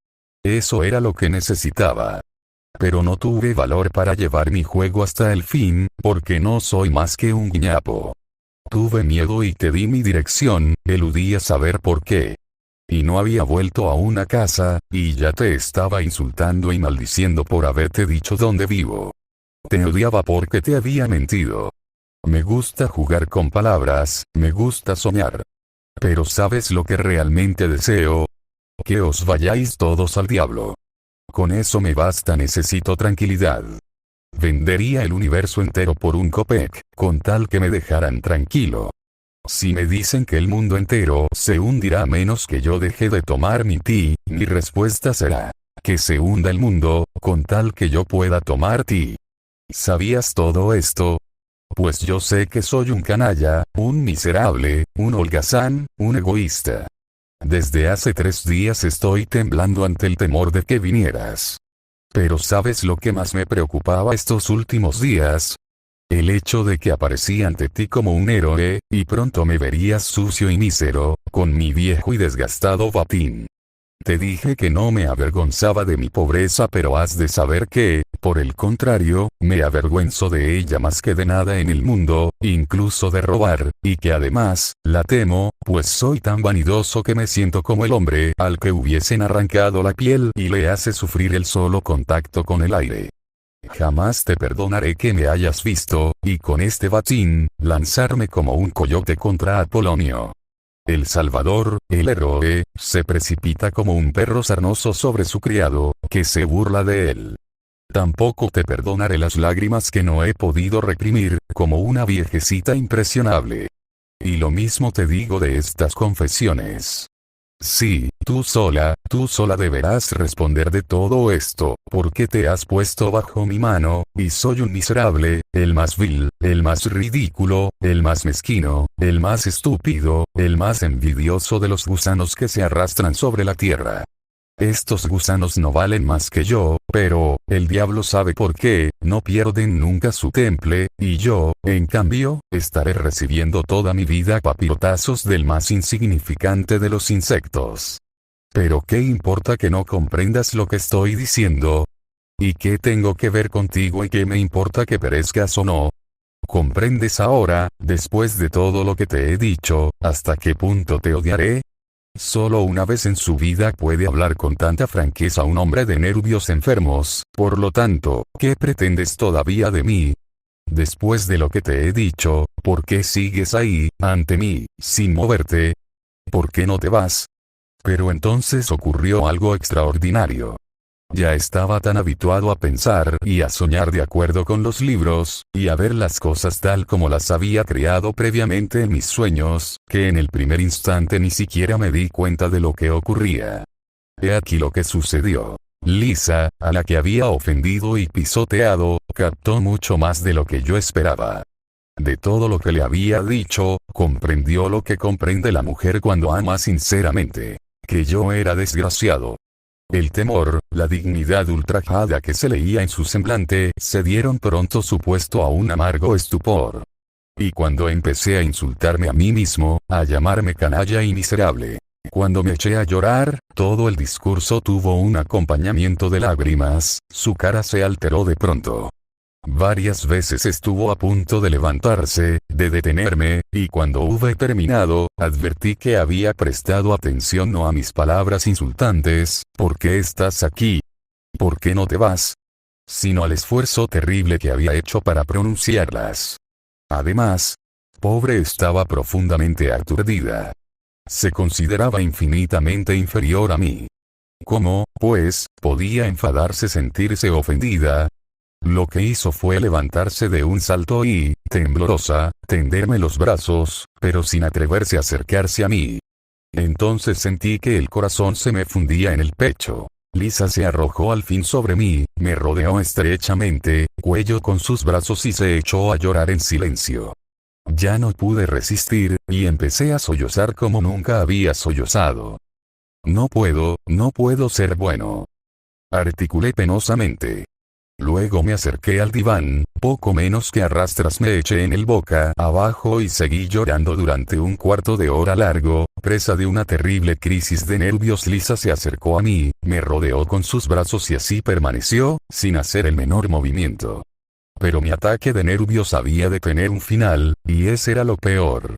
Eso era lo que necesitaba. Pero no tuve valor para llevar mi juego hasta el fin, porque no soy más que un guiñapo. Tuve miedo y te di mi dirección, eludí saber por qué. Y no había vuelto aún a casa, y ya te estaba insultando y maldiciendo por haberte dicho dónde vivo. Te odiaba porque te había mentido. Me gusta jugar con palabras, me gusta soñar. Pero ¿sabes lo que realmente deseo? Que os vayáis todos al diablo. Con eso me basta, necesito tranquilidad. Vendería el universo entero por un copec, con tal que me dejaran tranquilo. Si me dicen que el mundo entero se hundirá a menos que yo deje de tomar mi ti, mi respuesta será, que se hunda el mundo, con tal que yo pueda tomar ti. ¿Sabías todo esto? Pues yo sé que soy un canalla, un miserable, un holgazán, un egoísta. Desde hace 3 días estoy temblando ante el temor de que vinieras. Pero ¿sabes lo que más me preocupaba estos últimos días? El hecho de que aparecí ante ti como un héroe, y pronto me verías sucio y mísero, con mi viejo y desgastado batín. Te dije que no me avergonzaba de mi pobreza, pero has de saber que, por el contrario, me avergüenzo de ella más que de nada en el mundo, incluso de robar, y que además, la temo, pues soy tan vanidoso que me siento como el hombre al que hubiesen arrancado la piel y le hace sufrir el solo contacto con el aire. Jamás te perdonaré que me hayas visto, y con este batín, lanzarme como un coyote contra Apolonio. El Salvador, el héroe, se precipita como un perro sarnoso sobre su criado, que se burla de él. Tampoco te perdonaré las lágrimas que no he podido reprimir, como una viejecita impresionable. Y lo mismo te digo de estas confesiones. Sí, tú sola deberás responder de todo esto, porque te has puesto bajo mi mano, y soy un miserable, el más vil, el más ridículo, el más mezquino, el más estúpido, el más envidioso de los gusanos que se arrastran sobre la tierra. Estos gusanos no valen más que yo, pero, el diablo sabe por qué, no pierden nunca su temple, y yo, en cambio, estaré recibiendo toda mi vida papirotazos del más insignificante de los insectos. Pero ¿qué importa que no comprendas lo que estoy diciendo? ¿Y qué tengo que ver contigo y qué me importa que perezcas o no? ¿Comprendes ahora, después de todo lo que te he dicho, hasta qué punto te odiaré? Solo una vez en su vida puede hablar con tanta franqueza un hombre de nervios enfermos, por lo tanto, ¿qué pretendes todavía de mí? Después de lo que te he dicho, ¿por qué sigues ahí, ante mí, sin moverte? ¿Por qué no te vas? Pero entonces ocurrió algo extraordinario. Ya estaba tan habituado a pensar y a soñar de acuerdo con los libros, y a ver las cosas tal como las había creado previamente en mis sueños, que en el primer instante ni siquiera me di cuenta de lo que ocurría. He aquí lo que sucedió. Lisa, a la que había ofendido y pisoteado, captó mucho más de lo que yo esperaba. De todo lo que le había dicho, comprendió lo que comprende la mujer cuando ama sinceramente. Que yo era desgraciado. El temor, la dignidad ultrajada que se leía en su semblante, se dieron pronto su puesto a un amargo estupor. Y cuando empecé a insultarme a mí mismo, a llamarme canalla y miserable, cuando me eché a llorar, todo el discurso tuvo un acompañamiento de lágrimas, su cara se alteró de pronto. Varias veces estuvo a punto de levantarse, de detenerme, y cuando hube terminado, advertí que había prestado atención no a mis palabras insultantes, ¿por qué estás aquí? ¿Por qué no te vas? Sino al esfuerzo terrible que había hecho para pronunciarlas. Además, pobre estaba profundamente aturdida. Se consideraba infinitamente inferior a mí. ¿Cómo, pues, podía enfadarse, sentirse ofendida? Lo que hizo fue levantarse de un salto y, temblorosa, tenderme los brazos, pero sin atreverse a acercarse a mí. Entonces sentí que el corazón se me fundía en el pecho. Lisa se arrojó al fin sobre mí, me rodeó estrechamente, cuello con sus brazos y se echó a llorar en silencio. Ya no pude resistir, y empecé a sollozar como nunca había sollozado. No puedo ser bueno. Articulé penosamente. Luego me acerqué al diván, poco menos que a rastras me eché en el boca abajo y seguí llorando durante un cuarto de hora largo, presa de una terrible crisis de nervios. Lisa se acercó a mí, me rodeó con sus brazos y así permaneció, sin hacer el menor movimiento. Pero mi ataque de nervios había de tener un final, y ese era lo peor.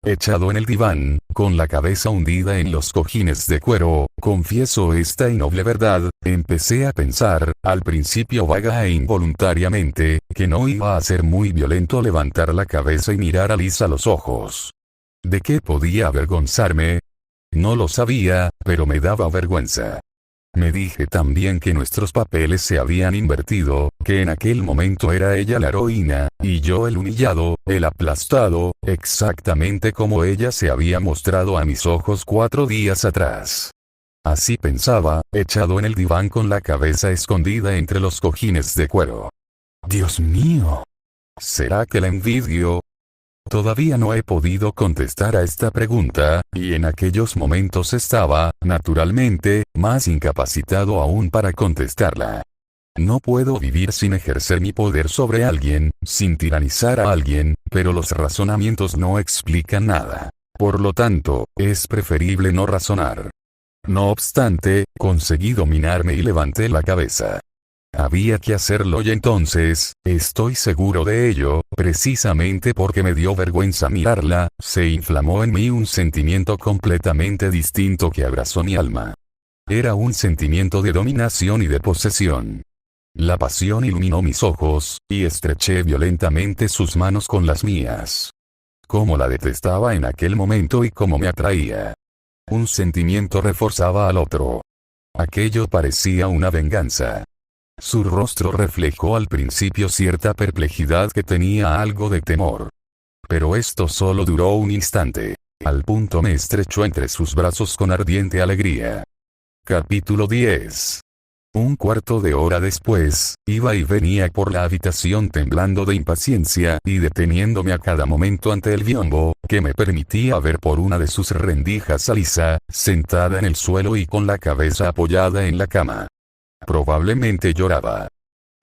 Echado en el diván, con la cabeza hundida en los cojines de cuero, confieso esta innoble verdad, empecé a pensar, al principio vaga e involuntariamente, que no iba a ser muy violento levantar la cabeza y mirar a Lisa a los ojos. ¿De qué podía avergonzarme? No lo sabía, pero me daba vergüenza. Me dije también que nuestros papeles se habían invertido, que en aquel momento era ella la heroína, y yo el humillado, el aplastado, exactamente como ella se había mostrado a mis ojos 4 días atrás. Así pensaba, echado en el diván con la cabeza escondida entre los cojines de cuero. Dios mío. ¿Será que la envidio? Todavía no he podido contestar a esta pregunta, y en aquellos momentos estaba, naturalmente, más incapacitado aún para contestarla. No puedo vivir sin ejercer mi poder sobre alguien, sin tiranizar a alguien, pero los razonamientos no explican nada. Por lo tanto, es preferible no razonar. No obstante, conseguí dominarme y levanté la cabeza. Había que hacerlo y entonces, estoy seguro de ello, precisamente porque me dio vergüenza mirarla, se inflamó en mí un sentimiento completamente distinto que abrazó mi alma. Era un sentimiento de dominación y de posesión. La pasión iluminó mis ojos, y estreché violentamente sus manos con las mías. Cómo la detestaba en aquel momento y cómo me atraía. Un sentimiento reforzaba al otro. Aquello parecía una venganza. Su rostro reflejó al principio cierta perplejidad que tenía algo de temor. Pero esto solo duró un instante. Al punto me estrechó entre sus brazos con ardiente alegría. Capítulo 10. Un cuarto de hora después, iba y venía por la habitación temblando de impaciencia y deteniéndome a cada momento ante el biombo, que me permitía ver por una de sus rendijas a Lisa, sentada en el suelo y con la cabeza apoyada en la cama. Probablemente lloraba.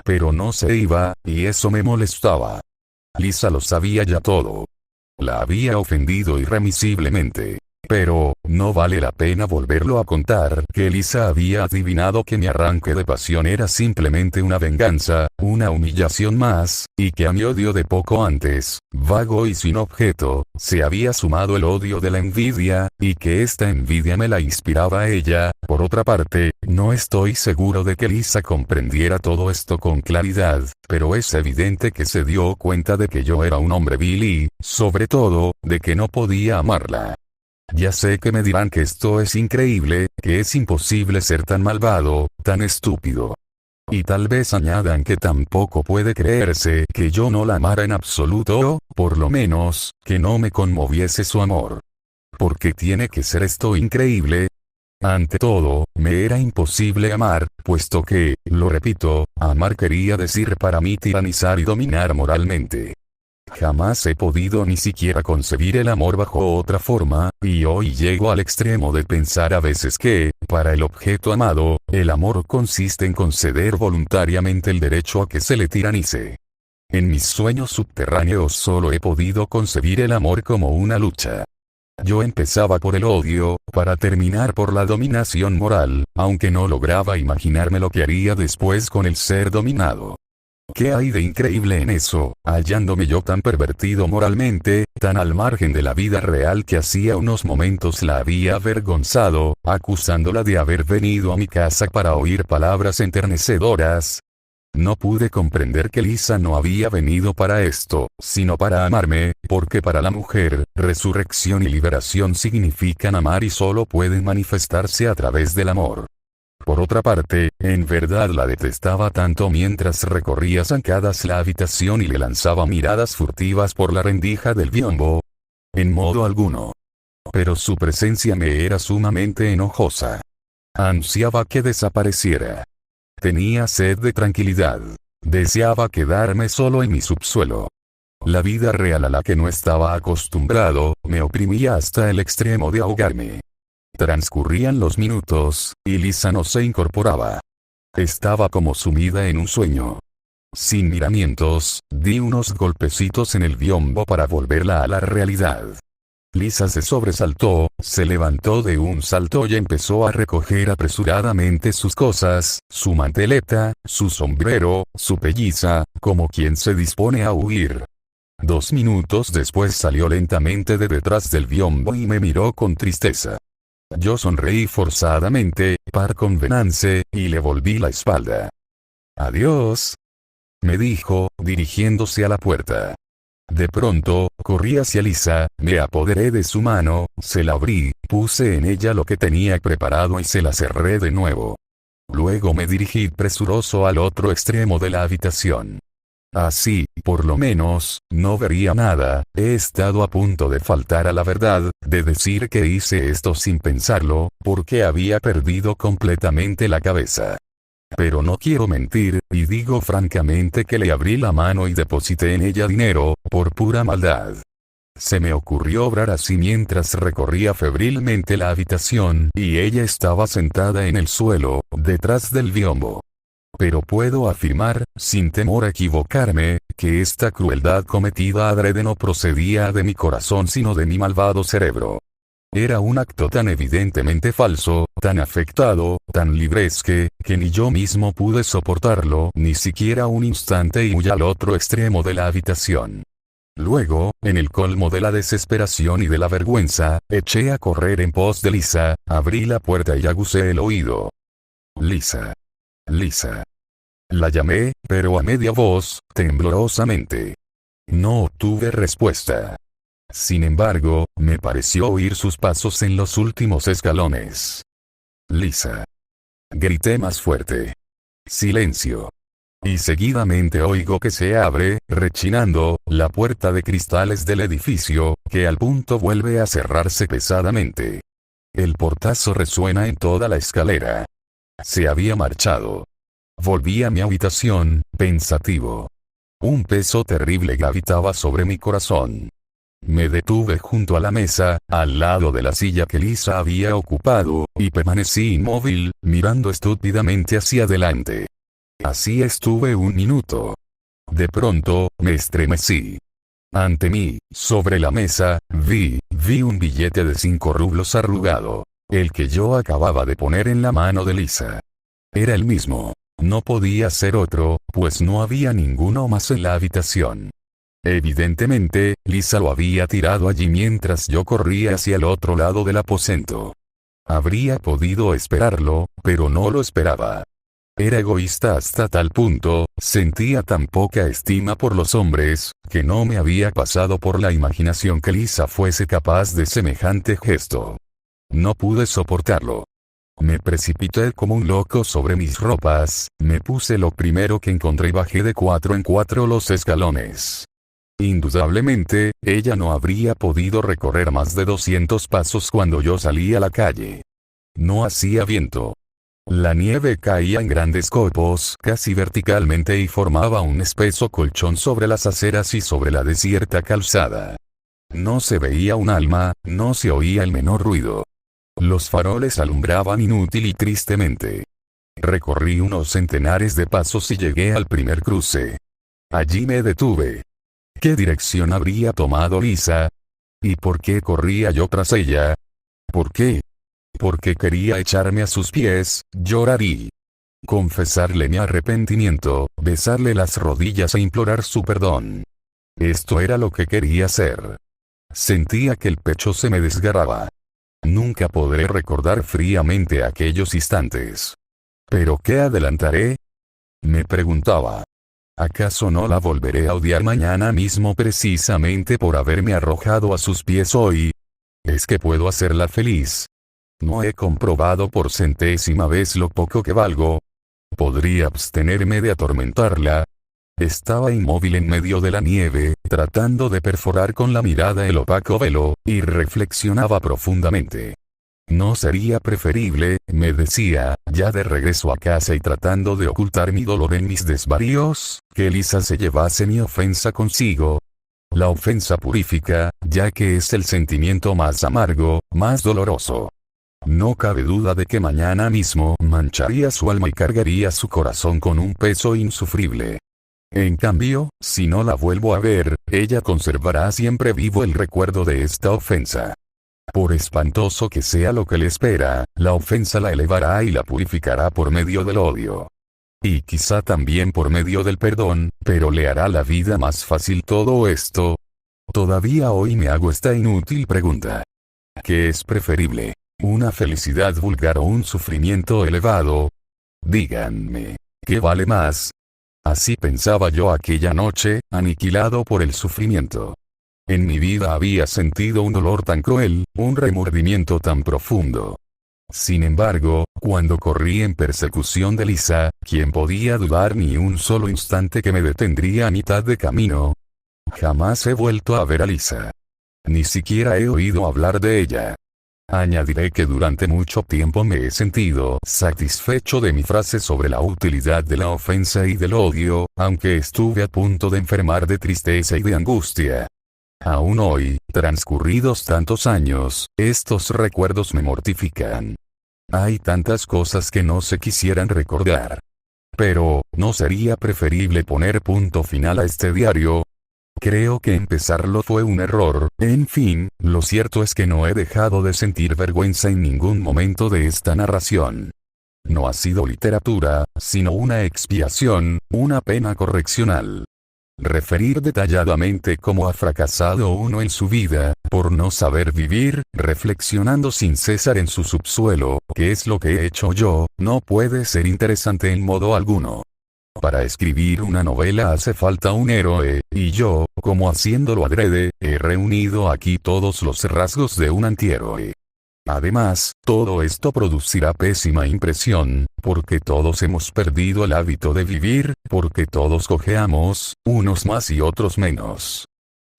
Pero no se iba, y eso me molestaba. Lisa lo sabía ya todo. La había ofendido irremisiblemente. Pero, no vale la pena volverlo a contar, que Lisa había adivinado que mi arranque de pasión era simplemente una venganza, una humillación más, y que a mi odio de poco antes, vago y sin objeto, se había sumado el odio de la envidia, y que esta envidia me la inspiraba a ella. Por otra parte, no estoy seguro de que Lisa comprendiera todo esto con claridad, pero es evidente que se dio cuenta de que yo era un hombre vil y, sobre todo, de que no podía amarla. Ya sé que me dirán que esto es increíble, que es imposible ser tan malvado, tan estúpido. Y tal vez añadan que tampoco puede creerse que yo no la amara en absoluto o, por lo menos, que no me conmoviese su amor. ¿Por qué tiene que ser esto increíble? Ante todo, me era imposible amar, puesto que, lo repito, amar quería decir para mí tiranizar y dominar moralmente. Jamás he podido ni siquiera concebir el amor bajo otra forma, y hoy llego al extremo de pensar a veces que, para el objeto amado, el amor consiste en conceder voluntariamente el derecho a que se le tiranice. En mis sueños subterráneos solo he podido concebir el amor como una lucha. Yo empezaba por el odio, para terminar por la dominación moral, aunque no lograba imaginarme lo que haría después con el ser dominado. ¿Qué hay de increíble en eso, hallándome yo tan pervertido moralmente, tan al margen de la vida real que hacía unos momentos la había avergonzado, acusándola de haber venido a mi casa para oír palabras enternecedoras? No pude comprender que Lisa no había venido para esto, sino para amarme, porque para la mujer, resurrección y liberación significan amar y solo pueden manifestarse a través del amor. Por otra parte, en verdad la detestaba tanto mientras recorría zancadas la habitación y le lanzaba miradas furtivas por la rendija del biombo. En modo alguno. Pero su presencia me era sumamente enojosa. Ansiaba que desapareciera. Tenía sed de tranquilidad. Deseaba quedarme solo en mi subsuelo. La vida real a la que no estaba acostumbrado, me oprimía hasta el extremo de ahogarme. Transcurrían los minutos, y Lisa no se incorporaba. Estaba como sumida en un sueño. Sin miramientos, di unos golpecitos en el biombo para volverla a la realidad. Lisa se sobresaltó, se levantó de un salto y empezó a recoger apresuradamente sus cosas, su manteleta, su sombrero, su pelliza, como quien se dispone a huir. 2 minutos después salió lentamente de detrás del biombo y me miró con tristeza. Yo sonreí forzadamente, par convenance, y le volví la espalda. «Adiós», me dijo, dirigiéndose a la puerta. De pronto, corrí hacia Lisa, me apoderé de su mano, se la abrí, puse en ella lo que tenía preparado y se la cerré de nuevo. Luego me dirigí presuroso al otro extremo de la habitación. Así, por lo menos, no vería nada. He estado a punto de faltar a la verdad, de decir que hice esto sin pensarlo, porque había perdido completamente la cabeza. Pero no quiero mentir, y digo francamente que le abrí la mano y deposité en ella dinero, por pura maldad. Se me ocurrió obrar así mientras recorría febrilmente la habitación, y ella estaba sentada en el suelo, detrás del biombo. Pero puedo afirmar, sin temor a equivocarme, que esta crueldad cometida adrede no procedía de mi corazón sino de mi malvado cerebro. Era un acto tan evidentemente falso, tan afectado, tan libresque, que ni yo mismo pude soportarlo ni siquiera un instante y huí al otro extremo de la habitación. Luego, en el colmo de la desesperación y de la vergüenza, eché a correr en pos de Lisa, abrí la puerta y aguzé el oído. Lisa. Lisa. La llamé, pero a media voz, temblorosamente. No obtuve respuesta. Sin embargo, me pareció oír sus pasos en los últimos escalones. Lisa. Grité más fuerte. Silencio. Y seguidamente oigo que se abre, rechinando, la puerta de cristales del edificio, que al punto vuelve a cerrarse pesadamente. El portazo resuena en toda la escalera. Se había marchado. Volví a mi habitación, pensativo. Un peso terrible gravitaba sobre mi corazón. Me detuve junto a la mesa, al lado de la silla que Lisa había ocupado, y permanecí inmóvil, mirando estúpidamente hacia adelante. Así estuve un minuto. De pronto, me estremecí. Ante mí, sobre la mesa, vi un billete de 5 rublos arrugado. El que yo acababa de poner en la mano de Lisa. Era el mismo. No podía ser otro, pues no había ninguno más en la habitación. Evidentemente, Lisa lo había tirado allí mientras yo corría hacia el otro lado del aposento. Habría podido esperarlo, pero no lo esperaba. Era egoísta hasta tal punto, sentía tan poca estima por los hombres, que no me había pasado por la imaginación que Lisa fuese capaz de semejante gesto. No pude soportarlo. Me precipité como un loco sobre mis ropas, me puse lo primero que encontré y bajé de 4 en 4 los escalones. Indudablemente, ella no habría podido recorrer más de 200 pasos cuando yo salí a la calle. No hacía viento. La nieve caía en grandes copos casi verticalmente y formaba un espeso colchón sobre las aceras y sobre la desierta calzada. No se veía un alma, no se oía el menor ruido. Los faroles alumbraban inútil y tristemente. Recorrí unos centenares de pasos y llegué al primer cruce. Allí me detuve. ¿Qué dirección habría tomado Lisa? ¿Y por qué corría yo tras ella? ¿Por qué? Porque quería echarme a sus pies, llorar y confesarle mi arrepentimiento, besarle las rodillas e implorar su perdón. Esto era lo que quería hacer. Sentía que el pecho se me desgarraba. Nunca podré recordar fríamente aquellos instantes. ¿Pero qué adelantaré? Me preguntaba. ¿Acaso no la volveré a odiar mañana mismo precisamente por haberme arrojado a sus pies hoy? ¿Es que puedo hacerla feliz? ¿No he comprobado por centésima vez lo poco que valgo? ¿Podría abstenerme de atormentarla? Estaba inmóvil en medio de la nieve, tratando de perforar con la mirada el opaco velo, y reflexionaba profundamente. ¿No sería preferible, me decía, ya de regreso a casa y tratando de ocultar mi dolor en mis desvaríos, que Lisa se llevase mi ofensa consigo? La ofensa purifica, ya que es el sentimiento más amargo, más doloroso. No cabe duda de que mañana mismo mancharía su alma y cargaría su corazón con un peso insufrible. En cambio, si no la vuelvo a ver, ella conservará siempre vivo el recuerdo de esta ofensa. Por espantoso que sea lo que le espera, la ofensa la elevará y la purificará por medio del odio. Y quizá también por medio del perdón, pero le hará la vida más fácil todo esto. Todavía hoy me hago esta inútil pregunta. ¿Qué es preferible? ¿Una felicidad vulgar o un sufrimiento elevado? Díganme, ¿qué vale más? Así pensaba yo aquella noche, aniquilado por el sufrimiento. En mi vida había sentido un dolor tan cruel, un remordimiento tan profundo. Sin embargo, cuando corrí en persecución de Lisa, ¿quién podía dudar ni un solo instante que me detendría a mitad de camino? Jamás he vuelto a ver a Lisa. Ni siquiera he oído hablar de ella. Añadiré que durante mucho tiempo me he sentido satisfecho de mi frase sobre la utilidad de la ofensa y del odio, aunque estuve a punto de enfermar de tristeza y de angustia. Aún hoy, transcurridos tantos años, estos recuerdos me mortifican. Hay tantas cosas que no se quisieran recordar. Pero, ¿no sería preferible poner punto final a este diario? Creo que empezarlo fue un error. En fin, lo cierto es que no he dejado de sentir vergüenza en ningún momento de esta narración. No ha sido literatura, sino una expiación, una pena correccional. Referir detalladamente cómo ha fracasado uno en su vida, por no saber vivir, reflexionando sin cesar en su subsuelo, que es lo que he hecho yo, no puede ser interesante en modo alguno. Para escribir una novela hace falta un héroe, y yo, como haciéndolo adrede, he reunido aquí todos los rasgos de un antihéroe. Además, todo esto producirá pésima impresión, porque todos hemos perdido el hábito de vivir, porque todos cojeamos, unos más y otros menos.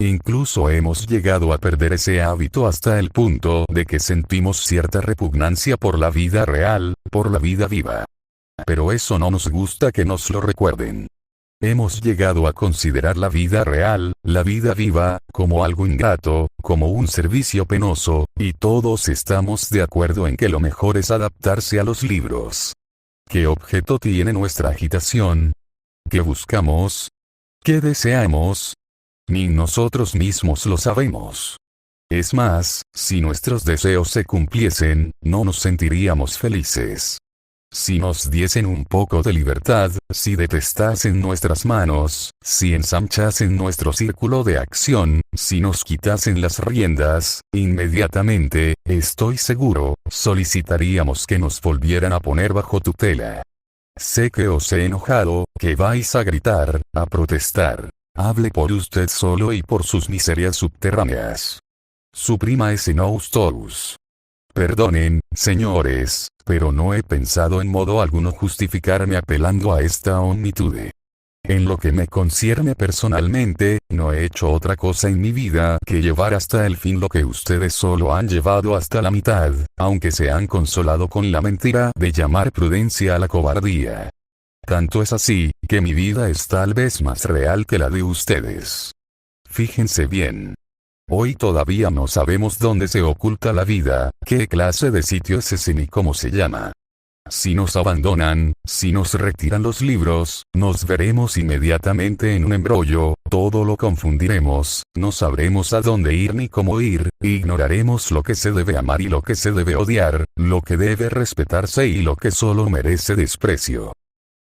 Incluso hemos llegado a perder ese hábito hasta el punto de que sentimos cierta repugnancia por la vida real, por la vida viva. Pero eso no nos gusta que nos lo recuerden. Hemos llegado a considerar la vida real, la vida viva, como algo ingrato, como un servicio penoso, y todos estamos de acuerdo en que lo mejor es adaptarse a los libros. ¿Qué objeto tiene nuestra agitación? ¿Qué buscamos? ¿Qué deseamos? Ni nosotros mismos lo sabemos. Es más, si nuestros deseos se cumpliesen, no nos sentiríamos felices. Si nos diesen un poco de libertad, si detestasen nuestras manos, si ensanchasen nuestro círculo de acción, si nos quitasen las riendas, inmediatamente, estoy seguro, solicitaríamos que nos volvieran a poner bajo tutela. Sé que os he enojado, que vais a gritar, a protestar. Hable por usted solo y por sus miserias subterráneas. Suprima ese nous tous. Perdonen, señores, pero no he pensado en modo alguno justificarme apelando a esta omnitude. En lo que me concierne personalmente, no he hecho otra cosa en mi vida que llevar hasta el fin lo que ustedes solo han llevado hasta la mitad, aunque se han consolado con la mentira de llamar prudencia a la cobardía. Tanto es así, que mi vida es tal vez más real que la de ustedes. Fíjense bien. Hoy todavía no sabemos dónde se oculta la vida, qué clase de sitio es ese ni cómo se llama. Si nos abandonan, si nos retiran los libros, nos veremos inmediatamente en un embrollo, todo lo confundiremos, no sabremos a dónde ir ni cómo ir, ignoraremos lo que se debe amar y lo que se debe odiar, lo que debe respetarse y lo que solo merece desprecio.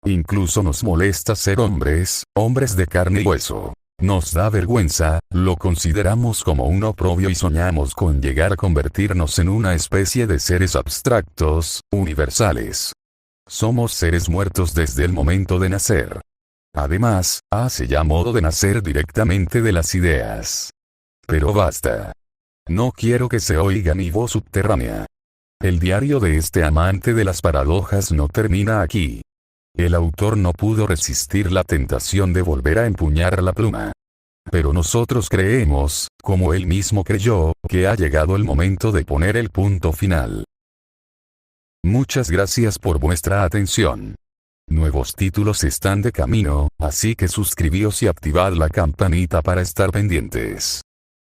Incluso nos molesta ser hombres, hombres de carne y hueso. Nos da vergüenza, lo consideramos como un oprobio y soñamos con llegar a convertirnos en una especie de seres abstractos, universales. Somos seres muertos desde el momento de nacer. Además, hace ya modo de nacer directamente de las ideas. Pero basta. No quiero que se oiga mi voz subterránea. El diario de este amante de las paradojas no termina aquí. El autor no pudo resistir la tentación de volver a empuñar la pluma. Pero nosotros creemos, como él mismo creyó, que ha llegado el momento de poner el punto final. Muchas gracias por vuestra atención. Nuevos títulos están de camino, así que suscribíos y activad la campanita para estar pendientes.